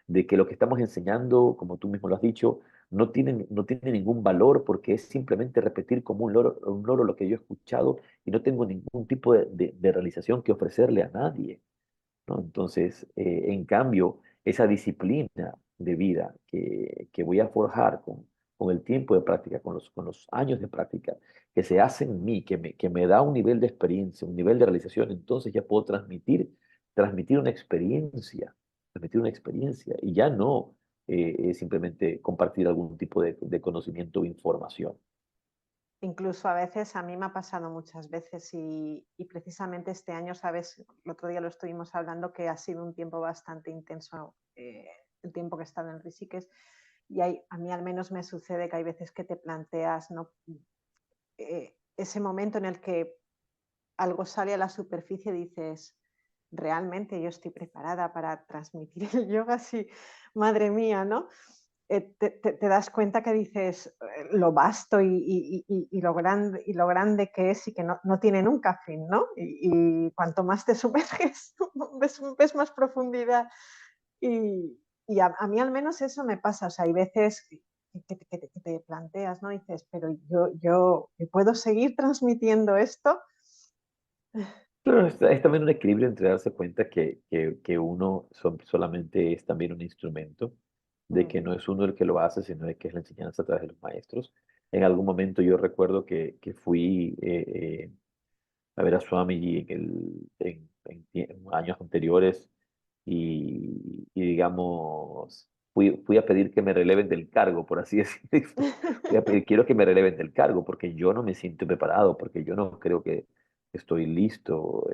de que lo que estamos enseñando, como tú mismo lo has dicho, no tiene ningún valor porque es simplemente repetir como un loro lo que yo he escuchado y no tengo ningún tipo de realización que ofrecerle a nadie, ¿no? Entonces, en cambio, esa disciplina de vida que voy a forjar con el tiempo de práctica, con los años de práctica, que se hace en mí, que me da un nivel de experiencia, un nivel de realización, entonces ya puedo transmitir una experiencia, transmitir una experiencia y ya no simplemente compartir algún tipo de conocimiento o información. Incluso a veces, a mí me ha pasado muchas veces y precisamente este año, sabes, el otro día lo estuvimos hablando, que ha sido un tiempo bastante intenso, el tiempo que he estado en Rishikesh, y a mí al menos me sucede que hay veces que te planteas, ¿no? Ese momento en el que algo sale a la superficie y dices, realmente yo estoy preparada para transmitir el yoga, sí, madre mía, ¿no? Te das cuenta que dices lo vasto y lo grande que es y que no tiene nunca fin, ¿no? Y cuanto más te sumerges, ves más profundidad. Y a mí al menos eso me pasa, o sea, hay veces que te planteas, ¿no? Y dices, pero yo puedo seguir transmitiendo esto. Claro, es también un equilibrio entre darse cuenta que uno solamente es también un instrumento, de Mm. que no es uno el que lo hace, sino de que es la enseñanza a través de los maestros. En algún momento yo recuerdo que fui a ver a Swamiji en años anteriores y digamos, fui a pedir que me releven del cargo, por así decirlo. Fui a pedir, quiero que me releven del cargo porque yo no me siento preparado, porque yo no creo que estoy listo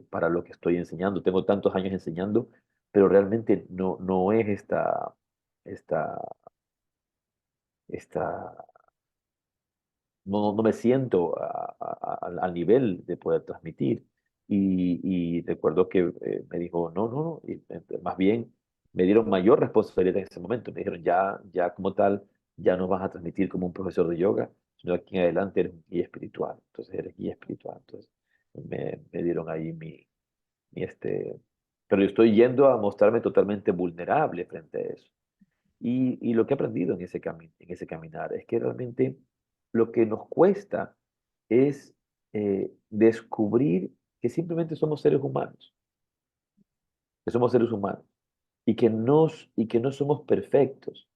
para lo que estoy enseñando. Tengo tantos años enseñando, pero realmente no es esta, esta no me siento al nivel de poder transmitir. Y recuerdo que me dijo, no, no, no, más bien me dieron mayor responsabilidad en ese momento. Me dijeron, ya como tal, ya no vas a transmitir como un profesor de yoga, sino aquí en adelante eres un guía espiritual. Entonces eres guía espiritual. Entonces me dieron ahí pero yo estoy yendo a mostrarme totalmente vulnerable frente a eso. Y lo que he aprendido en ese caminar es que realmente lo que nos cuesta es descubrir que simplemente somos seres humanos, que somos seres humanos y que no somos perfectos.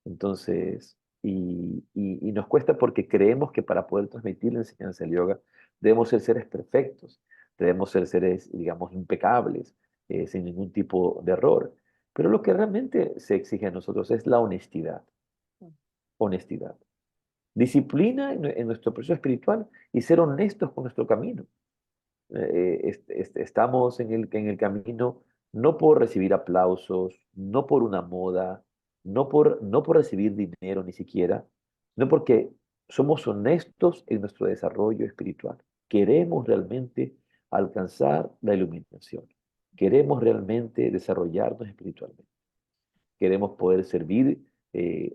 Entonces, y nos cuesta porque creemos que para poder transmitir la enseñanza del yoga debemos ser seres perfectos, debemos ser seres, digamos, impecables, sin ningún tipo de error. Pero lo que realmente se exige a nosotros es la honestidad, honestidad, disciplina en nuestro proceso espiritual y ser honestos con nuestro camino. Estamos en el camino no por recibir aplausos, no por una moda, no por recibir dinero ni siquiera, no porque somos honestos en nuestro desarrollo espiritual. Queremos realmente alcanzar la iluminación. Queremos realmente desarrollarnos espiritualmente. Queremos poder servir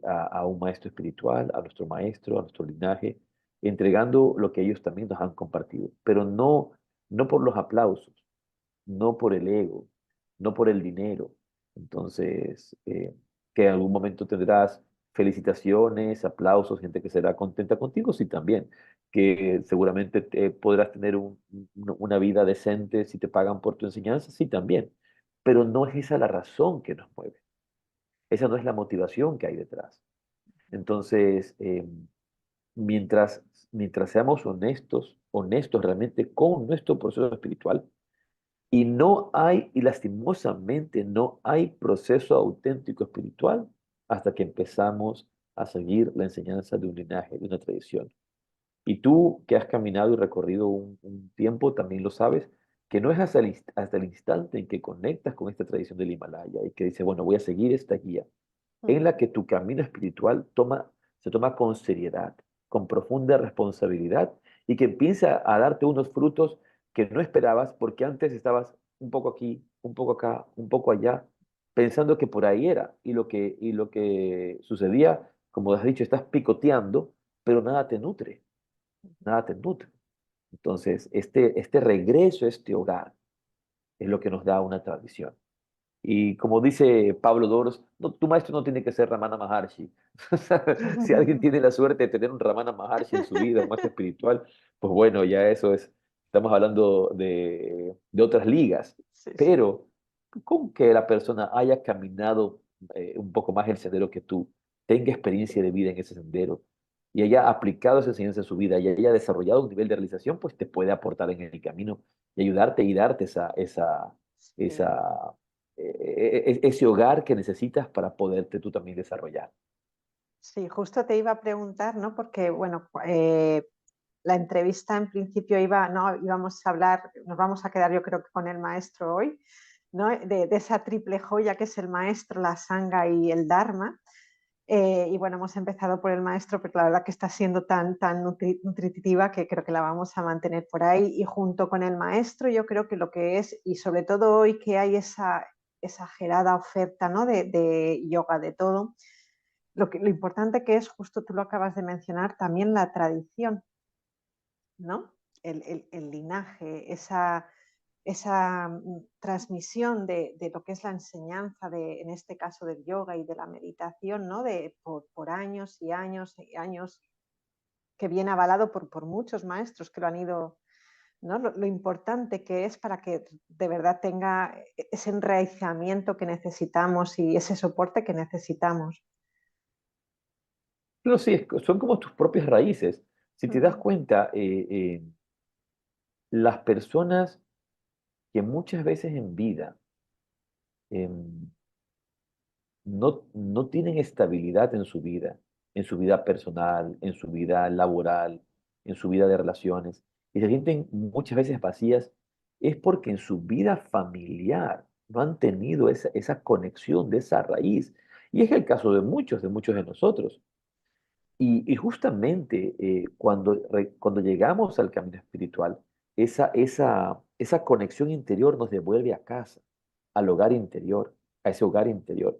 a un maestro espiritual, a nuestro maestro, a nuestro linaje, entregando lo que ellos también nos han compartido, pero no por los aplausos, no por el ego, no por el dinero. Entonces, que en algún momento tendrás felicitaciones, aplausos, gente que será contenta contigo, sí también. Que seguramente podrás tener una vida decente si te pagan por tu enseñanza, sí también. Pero no es esa la razón que nos mueve. Esa no es la motivación que hay detrás. Entonces, mientras, mientras seamos honestos realmente con nuestro proceso espiritual, y lastimosamente no hay proceso auténtico espiritual hasta que empezamos a seguir la enseñanza de un linaje, de una tradición. Y tú que has caminado y recorrido un tiempo, también lo sabes, que no es hasta el instante en que conectas con esta tradición del Himalaya y que dices, bueno, voy a seguir esta guía, en la que tu camino espiritual se toma con seriedad, con profunda responsabilidad y que empieza a darte unos frutos que no esperabas porque antes estabas un poco aquí, un poco acá, un poco allá, pensando que por ahí era y lo que sucedía, como has dicho, estás picoteando, pero nada te nutre. Entonces, este regreso a este hogar es lo que nos da una tradición. Y como dice Pablo Doros, no, tu maestro no tiene que ser Ramana Maharshi. Si alguien tiene la suerte de tener un Ramana Maharshi en su vida, un maestro espiritual, pues bueno, ya eso es, estamos hablando de otras ligas. Sí, sí. Pero con que la persona haya caminado un poco más el sendero que tú, tenga experiencia de vida en ese sendero y haya aplicado esa enseñanza en su vida y haya desarrollado un nivel de realización, pues te puede aportar en el camino y ayudarte y darte Sí. esa ese hogar que necesitas para poderte tú también desarrollar. Sí, justo te iba a preguntar, ¿no? Porque, bueno, la entrevista en principio iba, ¿no? Íbamos a hablar, nos vamos a quedar yo creo que con el maestro hoy, ¿no? De esa triple joya que es el maestro, la sangha y el dharma. Y bueno, hemos empezado por el maestro, pero la verdad que está siendo tan nutritiva que creo que la vamos a mantener por ahí. Y junto con el maestro, yo creo que lo que es, y sobre todo hoy que hay esa exagerada oferta, ¿no? De yoga, de todo, lo importante que es, justo tú lo acabas de mencionar, también la tradición, ¿no? El linaje, esa transmisión de lo que es la enseñanza, en este caso del yoga y de la meditación, ¿no? Por años y años y años, que viene avalado por muchos maestros que lo han ido, ¿no? Lo importante que es para que de verdad tenga ese enraizamiento que necesitamos y ese soporte que necesitamos. Pero sí, son como tus propias raíces. Si te das Mm, cuenta, las personas que muchas veces en vida em, no tienen estabilidad en su vida personal, en su vida laboral, en su vida de relaciones, y se sienten muchas veces vacías, es porque en su vida familiar no han tenido esa conexión de esa raíz. Y es el caso de muchos de nosotros. Y justamente cuando llegamos al camino espiritual, esa conexión interior nos devuelve a casa, al hogar interior, a ese hogar interior.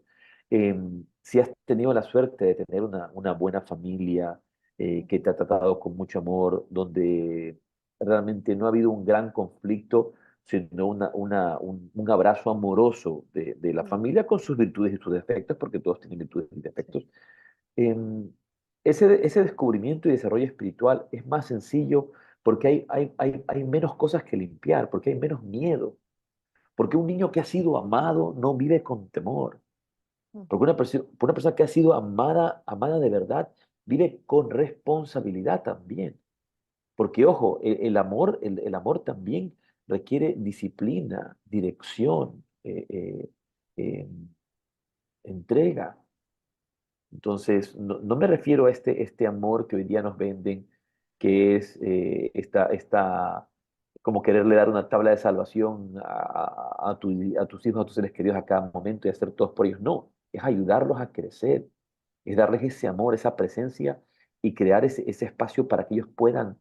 Si has tenido la suerte de tener una buena familia que te ha tratado con mucho amor, donde realmente no ha habido un gran conflicto, sino un abrazo amoroso de la mm, familia con sus virtudes y sus defectos, porque todos tienen virtudes y sí, defectos. em, ese descubrimiento y desarrollo espiritual es más sencillo porque hay menos cosas que limpiar, porque hay menos miedo, porque un niño que ha sido amado no vive con temor, porque ujú, una persona que ha sido amada de verdad vive con responsabilidad también, porque ojo, el amor también requiere disciplina, dirección, entrega. Entonces, no me refiero a este amor que hoy día nos venden, que es como quererle dar una tabla de salvación a tus hijos, a tus seres queridos a cada momento y hacer todo por ellos. No, es ayudarlos a crecer, es darles ese amor, esa presencia y crear ese espacio para que ellos puedan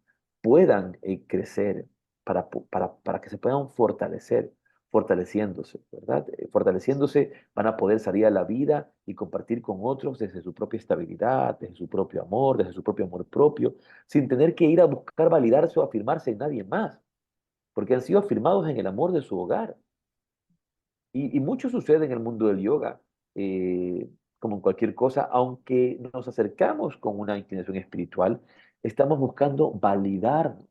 crecer, para que se puedan fortalecer, fortaleciéndose, ¿verdad? Fortaleciéndose van a poder salir a la vida y compartir con otros desde su propia estabilidad, desde su propio amor, desde su propio amor propio, sin tener que ir a buscar validarse o afirmarse en nadie más, porque han sido afirmados en el amor de su hogar. Y mucho sucede en el mundo del yoga. Eh, como en cualquier cosa, aunque nos acercamos con una inclinación espiritual, estamos buscando validarnos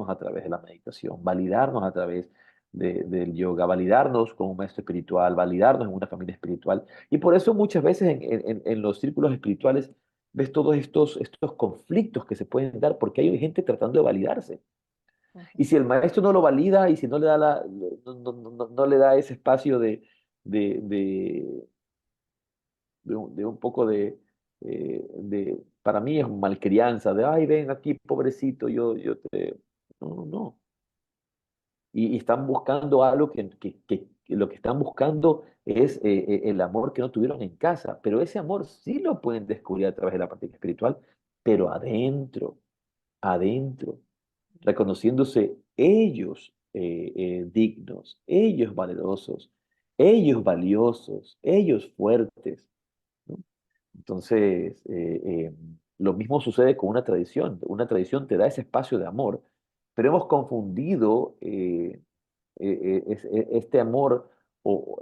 a través de la meditación, validarnos a través del yoga, validarnos con un maestro espiritual, validarnos en una familia espiritual. Y por eso muchas veces en los círculos espirituales ves todos estos conflictos que se pueden dar porque hay gente tratando de validarse. Y Ujú. si el maestro no lo valida y si no le da, no le da ese espacio de, de, de un poco para mí es malcrianza, de, ay, ven aquí, pobrecito, yo te... No, no, no. Y están buscando algo que lo que están buscando es el amor que no tuvieron en casa, pero ese amor sí lo pueden descubrir a través de la práctica espiritual, pero adentro, adentro, reconociéndose ellos dignos, ellos valerosos, ellos valiosos, ellos fuertes, ¿no? Entonces, lo mismo sucede con una tradición. Una tradición te da ese espacio de amor, pero hemos confundido este amor o,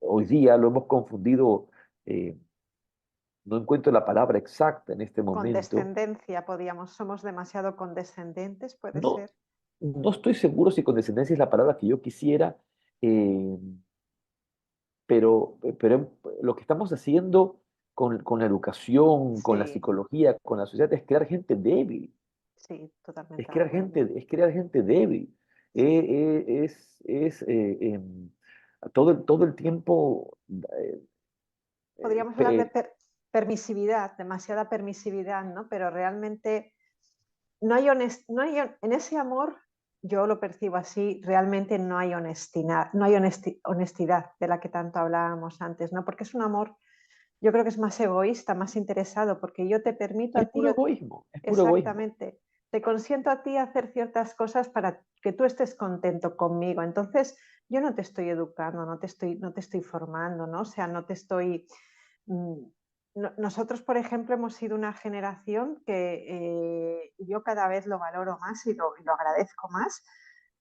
hoy día lo hemos confundido, eh, no encuentro la palabra exacta en este momento. Condescendencia, somos demasiado condescendentes, puede No, ser. no estoy seguro si condescendencia es la palabra que yo quisiera, eh, pero lo que estamos haciendo con la educación, con la Sí, psicología, con la sociedad, es crear gente débil, sí, totalmente de acuerdo. es crear gente débil. Sí. Todo el tiempo, Podríamos hablar de pe- permisividad, demasiada permisividad, ¿no? Pero realmente no hay en ese amor, yo lo percibo así, realmente no hay honestidad, no hay honestidad de la que tanto hablábamos antes, ¿no? Porque es un amor, yo creo que es más egoísta, más interesado, porque yo te permito a es ti, puro egoísmo, es puro egoísmo. exactamente, te consiento a ti hacer ciertas cosas para que tú estés contento conmigo. Entonces, yo no te estoy educando, no te estoy formando, ¿no? O sea, no te estoy Mm, nosotros, por ejemplo, hemos sido una generación que yo cada vez lo valoro más y lo agradezco más,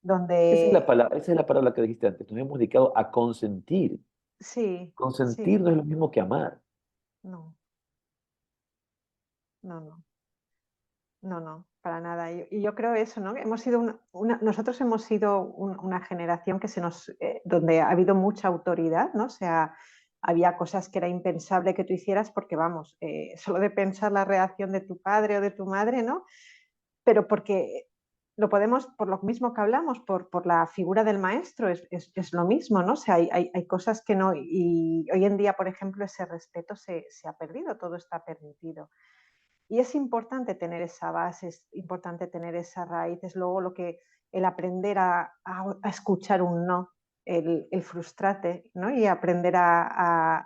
donde Esa es la palabra que dijiste antes. Nos hemos dedicado a consentir. sí, Consentir sí, no es lo mismo que amar. no, no, no, no, no, para nada. Y yo creo eso, ¿no? Hemos sido nosotros hemos sido una generación que donde ha habido mucha autoridad, ¿no? O sea, había cosas que era impensable que tú hicieras porque, vamos, solo de pensar la reacción de tu padre o de tu madre, ¿no? Pero porque lo podemos, por lo mismo que hablamos, por la figura del maestro, es lo mismo, ¿no? O sea, hay cosas que no, y hoy en día, por ejemplo, ese respeto se ha perdido, todo está permitido. Y es importante tener esa base, es importante tener esas raíces, luego el aprender a escuchar un no, el frustrarte, ¿no? Y aprender a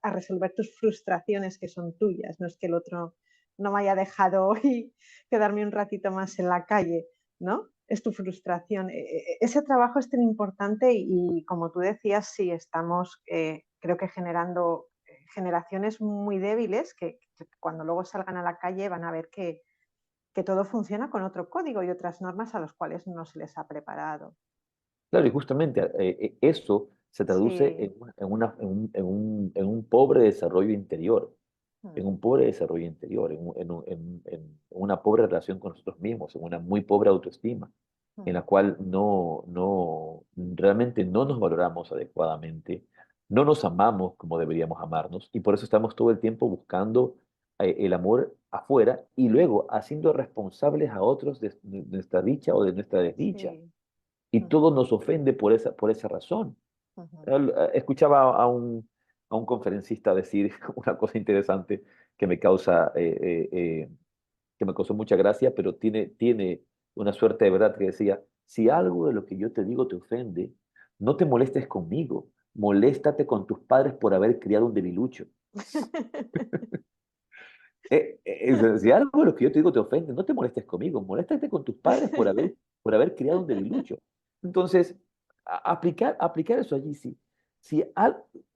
resolver tus frustraciones que son tuyas, no es que el otro no me haya dejado hoy quedarme un ratito más en la calle, ¿no? Es tu frustración. Ese trabajo es tan importante y como tú decías, sí, estamos, creo que generando generaciones muy débiles que cuando luego salgan a la calle van a ver que todo funciona con otro código y otras normas a los cuales no se les ha preparado. Claro, y justamente eso se traduce Sí, en un pobre desarrollo interior, en mm, un pobre desarrollo interior, en una pobre relación con nosotros mismos, en una muy pobre autoestima, en la mm, cual realmente no nos valoramos adecuadamente, no nos amamos como deberíamos amarnos, y por eso estamos todo el tiempo buscando el amor afuera y luego haciendo responsables a otros de nuestra dicha o de nuestra desdicha. sí, Y todo ujú, nos ofende por esa razón. ujú, Escuchaba a un conferencista decir una cosa interesante que me que me causó mucha gracia, pero tiene una suerte de verdad que decía, si algo de lo que yo te digo te ofende, no te molestes conmigo, moléstate con tus padres por haber criado un debilucho. Si algo de lo que yo te digo te ofende, no te molestes conmigo, moléstate con tus padres por haber criado un debilucho. Entonces, aplicar eso allí, sí. Si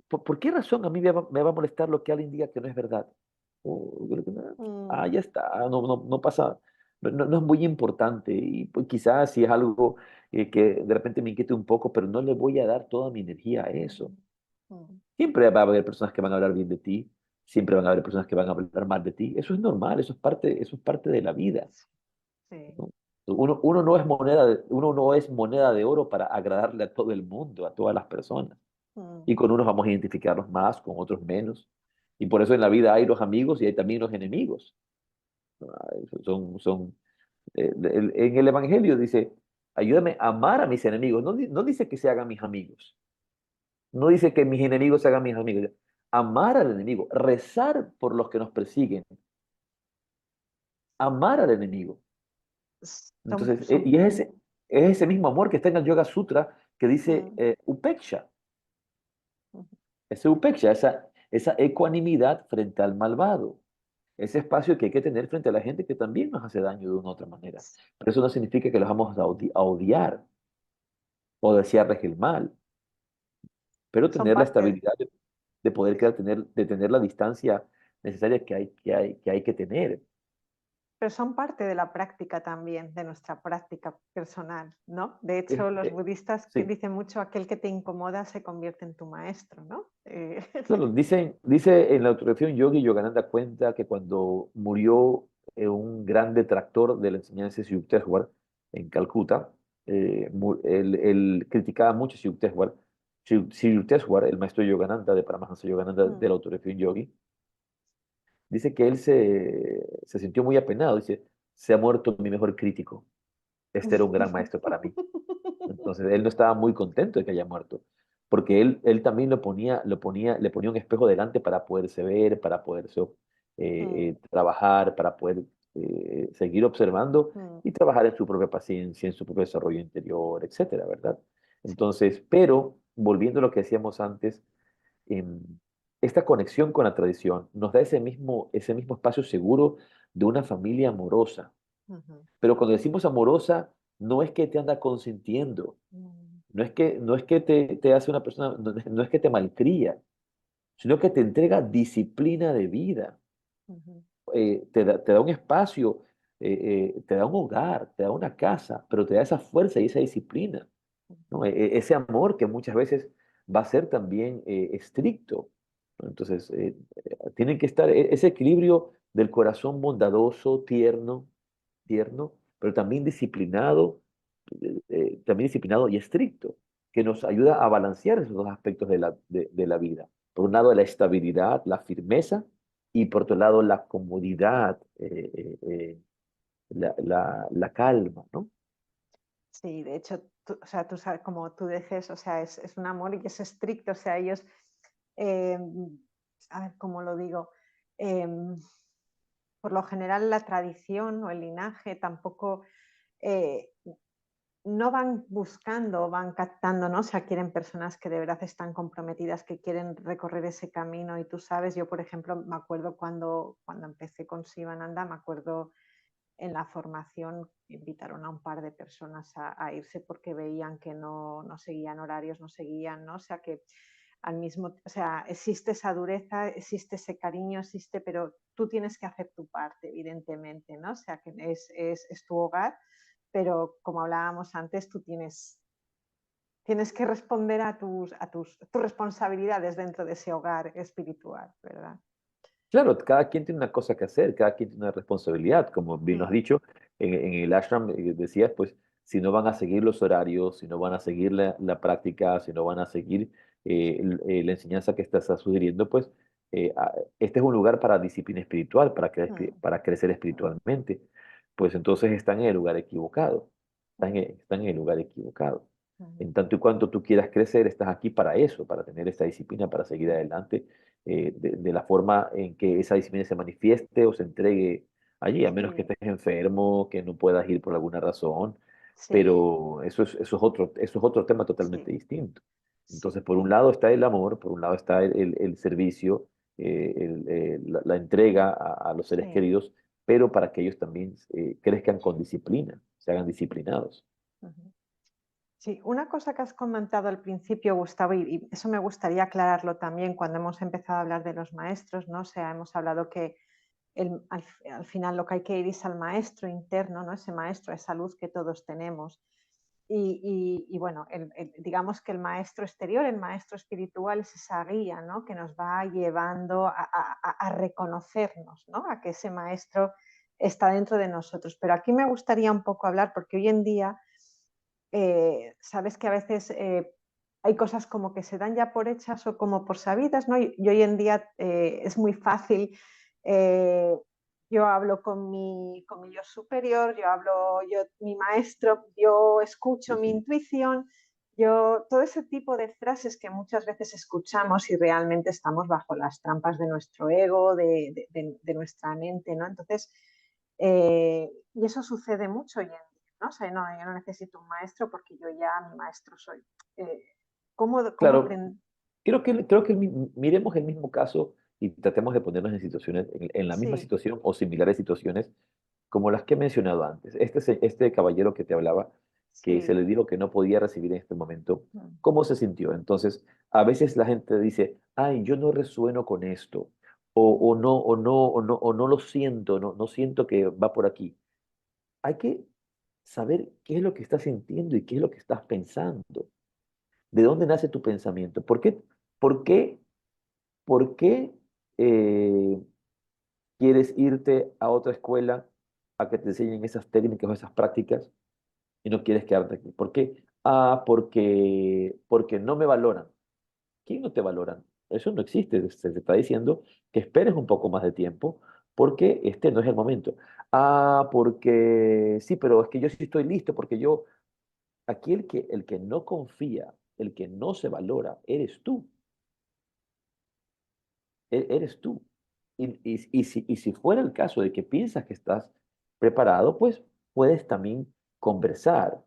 ¿por qué razón a mí me va a molestar lo que alguien diga que no es verdad? Creo que Mm, ya está, no pasa, no es muy importante y pues, quizás si es algo que de repente me inquiete un poco, pero no le voy a dar toda mi energía a eso. mm, Siempre va a haber personas que van a hablar bien de ti, siempre van a haber personas que van a hablar mal de ti. Eso es normal, eso es parte de la vida, sí, ¿no? Uno no es uno no es moneda de oro para agradarle a todo el mundo, a todas las personas. mm, Y con unos vamos a identificarnos más, con otros menos. Y por eso en la vida hay los amigos y hay también los enemigos. Son, en el Evangelio dice, ayúdame a amar a mis enemigos. No, no dice que se hagan mis amigos. No dice que mis enemigos se hagan mis amigos. Amar al enemigo, rezar por los que nos persiguen, amar al enemigo. son, Entonces, son, es ese mismo amor que está en el Yoga Sutra que dice mm, upeksha. mm, Ese upeksha, esa ecuanimidad frente al malvado. Ese espacio que hay que tener frente a la gente que también nos hace daño de una u otra manera. Pero eso no significa que los vamos a odiar o desearles el mal, pero son tener la parte. estabilidad de poder Sí, de tener la distancia necesaria que hay que tener. pero son parte de la práctica también, de nuestra práctica personal, ¿no? De Eh, hecho, los eh, budistas que sí, dicen mucho, aquel que te incomoda se convierte en tu maestro, ¿no? claro, dice en la tradición Yogi Yogananda cuenta que cuando murió un gran detractor de la enseñanza de Yukteswar en Calcuta, él criticaba mucho a Yukteswar. Yukteswar, el maestro Yogananda de Paramahansa Yogananda de Mm. la tradición Yogi, dice que él se sintió muy apenado. Dice, se ha muerto mi mejor crítico. Este era un gran maestro para mí. Entonces él no estaba muy contento de que haya muerto, porque él también le ponía un espejo delante para poderse ver, para poderse Mm, trabajar, para poder seguir observando mm, y trabajar en su propia paciencia, en su propio desarrollo interior, etcétera, ¿verdad? sí, Entonces, pero volviendo a lo que decíamos antes, em, esta conexión con la tradición nos da ese mismo espacio seguro de una familia amorosa. ujú, Pero cuando decimos amorosa, no es que te anda consintiendo, mm, no es que te hace una persona, no es que te malcría, sino que te entrega disciplina de vida, ujú, te da un espacio, te da un hogar, te da una casa, pero te da esa fuerza y esa disciplina, ¿no? Ese amor que muchas veces va a ser también estricto, ¿no? Entonces, tienen que estar ese equilibrio del corazón bondadoso, tierno, pero también disciplinado y estricto, que nos ayuda a balancear esos dos aspectos de la vida. Por un lado, la estabilidad, la firmeza, y por otro lado, la comodidad, la calma, ¿no? sí, de hecho, o sea, tú sabes, como tú dices, o sea, es un amor y es estricto, o sea, ellos, em, a ver, ¿cómo lo digo? Em, por lo general, la tradición o el linaje tampoco eh, no van buscando, van captando, ¿no? O sea, quieren personas que de verdad están comprometidas, que quieren recorrer ese camino. Y tú sabes, yo, por ejemplo, me acuerdo cuando empecé con Sivananda, me acuerdo en la formación invitaron a un par de personas a irse porque veían que no seguían horarios, no seguían, ¿no? O sea que al mismo, o sea, existe esa dureza, existe ese cariño, existe, pero tú tienes que hacer tu parte, evidentemente, ¿no? O sea que es tu hogar, pero como hablábamos antes, tú tienes que responder tus responsabilidades dentro de ese hogar espiritual, ¿verdad? Claro, cada quien tiene una cosa que hacer, cada quien tiene una responsabilidad, como bien lo has Mm, dicho, en el ashram decías, pues si no van a seguir los horarios, si no van a seguir la práctica, si no van a seguir la enseñanza que estás sugiriendo, pues este es un lugar para disciplina espiritual, mm, para crecer espiritualmente, pues entonces están en el lugar equivocado, están en el lugar equivocado. mm, En tanto y cuanto tú quieras crecer, estás aquí para eso, para tener esta disciplina, para seguir mm. adelante de la forma en que esa disciplina se manifieste o se entregue allí, a menos que Sí, estés enfermo, que no puedas ir por alguna razón, sí, pero eso es otro tema totalmente sí, distinto. Entonces, sí. por un lado está el amor, por un lado está el servicio, la entrega a los seres Sí. queridos, pero para que ellos también crezcan con disciplina, se hagan disciplinados. Ujú. Sí, una cosa que has comentado al principio, Gustavo, y eso me gustaría aclararlo también cuando hemos empezado a hablar de los maestros, ¿no? O sea, hemos hablado que al final lo que hay que ir es al maestro interno, ¿no? Ese maestro, esa luz que todos tenemos. y bueno, digamos que el maestro exterior, el maestro espiritual es esa guía, ¿no? Que nos va llevando a reconocernos, ¿no? A que ese maestro está dentro de nosotros. Pero aquí me gustaría un poco hablar, porque hoy en día, sabes que a veces hay cosas como que se dan ya por hechas o como por sabidas, ¿no? Y hoy en día es muy fácil. eh, yo hablo con mi yo superior, mi maestro, yo escucho mi Ujú. intuición, todo ese tipo de frases que muchas veces escuchamos y realmente estamos bajo las trampas de nuestro ego, de nuestra mente, ¿no? Entonces, y eso sucede mucho hoy en día, ¿no? O sea, no, yo no necesito un maestro porque yo ya mi maestro soy. Eh, ¿cómo Claro, aprender? creo que miremos el mismo caso y tratemos de ponernos en situaciones, en la misma Sí, situación o similares situaciones como las que he mencionado antes. Este caballero que te hablaba, que se sí. le dijo que no podía recibir en este momento, Mm, ¿cómo se sintió? Entonces, a veces la gente dice, ay, yo no resueno con esto, o no lo siento, no siento que va por aquí. Hay que saber qué es lo que estás sintiendo y qué es lo que estás pensando. ¿De dónde nace tu pensamiento? ¿Por qué, por qué eh, quieres irte a otra escuela a que te enseñen esas técnicas o esas prácticas y no quieres quedarte aquí? ¿Por qué? Ah, porque no me valoran. ¿Quién no te valoran? Eso no existe. Se te está diciendo que esperes un poco más de tiempo porque este no es el momento. Ah, porque sí, pero es que yo sí estoy listo, porque aquí el que no confía, el que no se valora, eres tú. Eres tú. Y si fuera el caso de que piensas que estás preparado, pues puedes también conversar,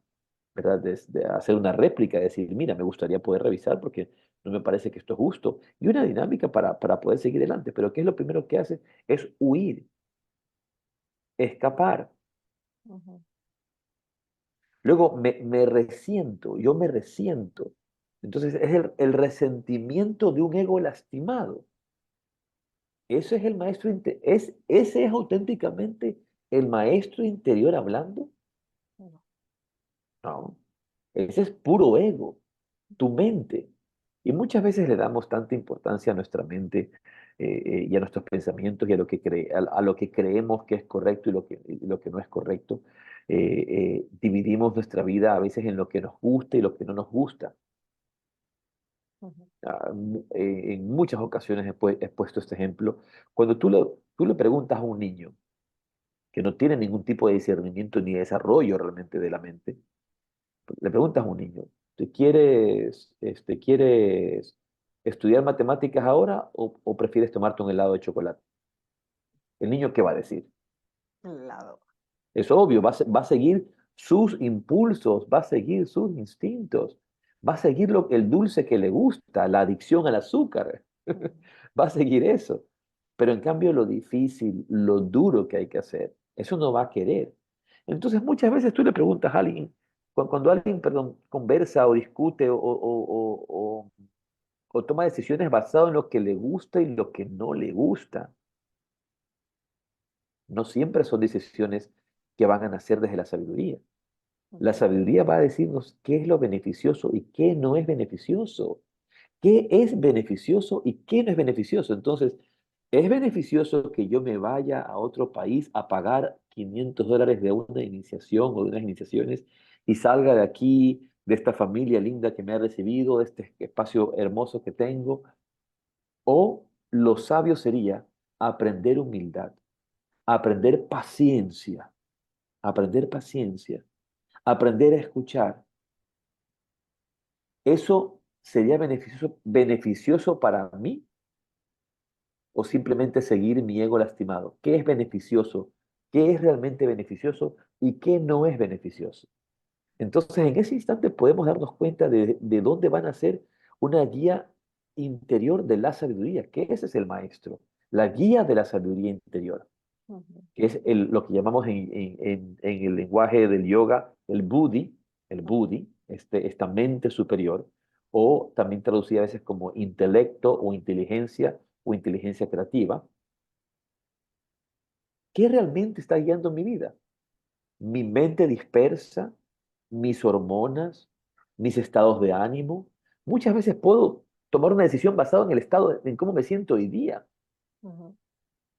¿verdad? De hacer una réplica, decir, mira, me gustaría poder revisar porque no me parece que esto es justo. Y una dinámica para poder seguir adelante. Pero ¿qué es lo primero que haces? Es huir, escapar. ujú. Luego me resiento, yo me resiento. Entonces es el resentimiento de un ego lastimado. Ese es el maestro, ese es auténticamente el maestro interior hablando. No. No, ese es puro ego, tu mente. Y muchas veces le damos tanta importancia a nuestra mente y a nuestros pensamientos y a lo que creemos que es correcto y lo que no es correcto. Dividimos nuestra vida a veces en lo que nos gusta y lo que no nos gusta. Ujú. En muchas ocasiones he puesto este ejemplo. Cuando tú le preguntas a un niño, que no tiene ningún tipo de discernimiento ni desarrollo realmente de la mente, le preguntas a un niño, ¿quieres estudiar matemáticas ahora o prefieres tomarte un helado de chocolate? ¿El niño qué va a decir? Lado. Es obvio, va a seguir sus impulsos, va a seguir sus instintos, va a seguir el dulce que le gusta, la adicción al azúcar, Ujú. va a seguir eso. Pero en cambio lo difícil, lo duro que hay que hacer, eso no va a querer. Entonces muchas veces tú le preguntas a alguien, cuando alguien, perdón, conversa o discute o toma decisiones basado en lo que le gusta y lo que no le gusta, no siempre son decisiones que van a nacer desde la sabiduría. La Ujú. sabiduría va a decirnos qué es lo beneficioso y qué no es beneficioso. ¿Qué es beneficioso y qué no es beneficioso? Entonces, ¿es beneficioso que yo me vaya a otro país a pagar $500 de una iniciación o de unas iniciaciones y salga de aquí, de esta familia linda que me ha recibido, de este espacio hermoso que tengo? ¿O lo sabio sería aprender humildad, aprender paciencia, aprender a escuchar? ¿Eso sería beneficioso para mí o simplemente seguir mi ego lastimado? ¿Qué es beneficioso? ¿Qué es realmente beneficioso y qué no es beneficioso? Entonces, en ese instante podemos darnos cuenta de dónde van a ser una guía interior de la sabiduría, que ese es el maestro, la guía de la sabiduría interior, Ujú. que es lo que llamamos en el lenguaje del yoga el buddhi, esta mente superior, o también traducida a veces como intelecto o inteligencia creativa. ¿Qué realmente está guiando mi vida? ¿Mi mente dispersa? mis hormonas, mis estados de ánimo. Muchas veces puedo tomar una decisión basada en el estado, en cómo me siento hoy día. Ujú.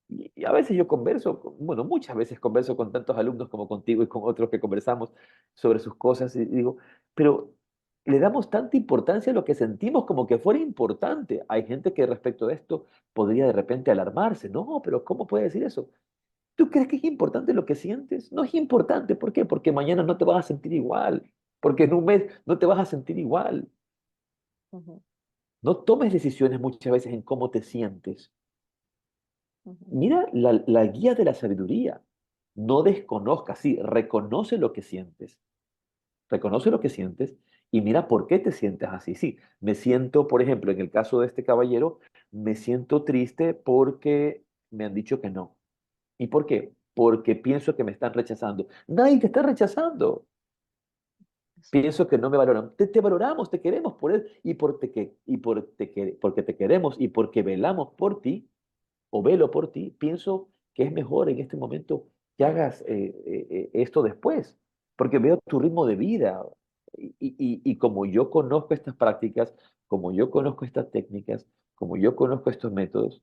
Y a veces yo converso, bueno, muchas veces converso con tantos alumnos como contigo y con otros que conversamos sobre sus cosas y digo, pero le damos tanta importancia a lo que sentimos como que fuera importante. Hay gente que respecto a esto podría de repente alarmarse. No, pero ¿cómo puede decir eso? ¿Tú crees que es importante lo que sientes? No es importante. ¿Por qué? Porque mañana no te vas a sentir igual. Porque en un mes no te vas a sentir igual. Ujú. No tomes decisiones muchas veces en cómo te sientes. Ujú. Mira la guía de la sabiduría. No desconozcas, sí, reconoce lo que sientes. Reconoce lo que sientes y mira por qué te sientes así. Sí, me siento, por ejemplo, en el caso de este caballero, me siento triste porque me han dicho que no. ¿Y por qué? Porque pienso que me están rechazando. Nadie te está rechazando. Eso. Pienso que no me valoran. Te valoramos, te queremos por él y, porque te queremos y porque velamos por ti o velo por ti, pienso que es mejor en este momento que hagas esto después, porque veo tu ritmo de vida y como yo conozco estas prácticas, como yo conozco estas técnicas, como yo conozco estos métodos,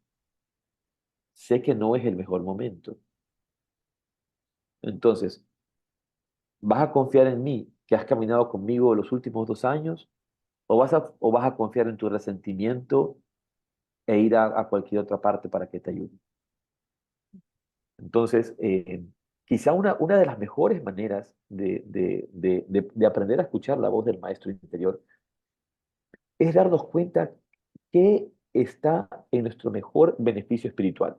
sé que no es el mejor momento. Entonces, ¿vas a confiar en mí que has caminado conmigo los últimos 2 años o vas a confiar en tu resentimiento e ir a cualquier otra parte para que te ayude? Entonces, quizá una de las mejores maneras de aprender a escuchar la voz del maestro interior es darnos cuenta que está en nuestro mejor beneficio espiritual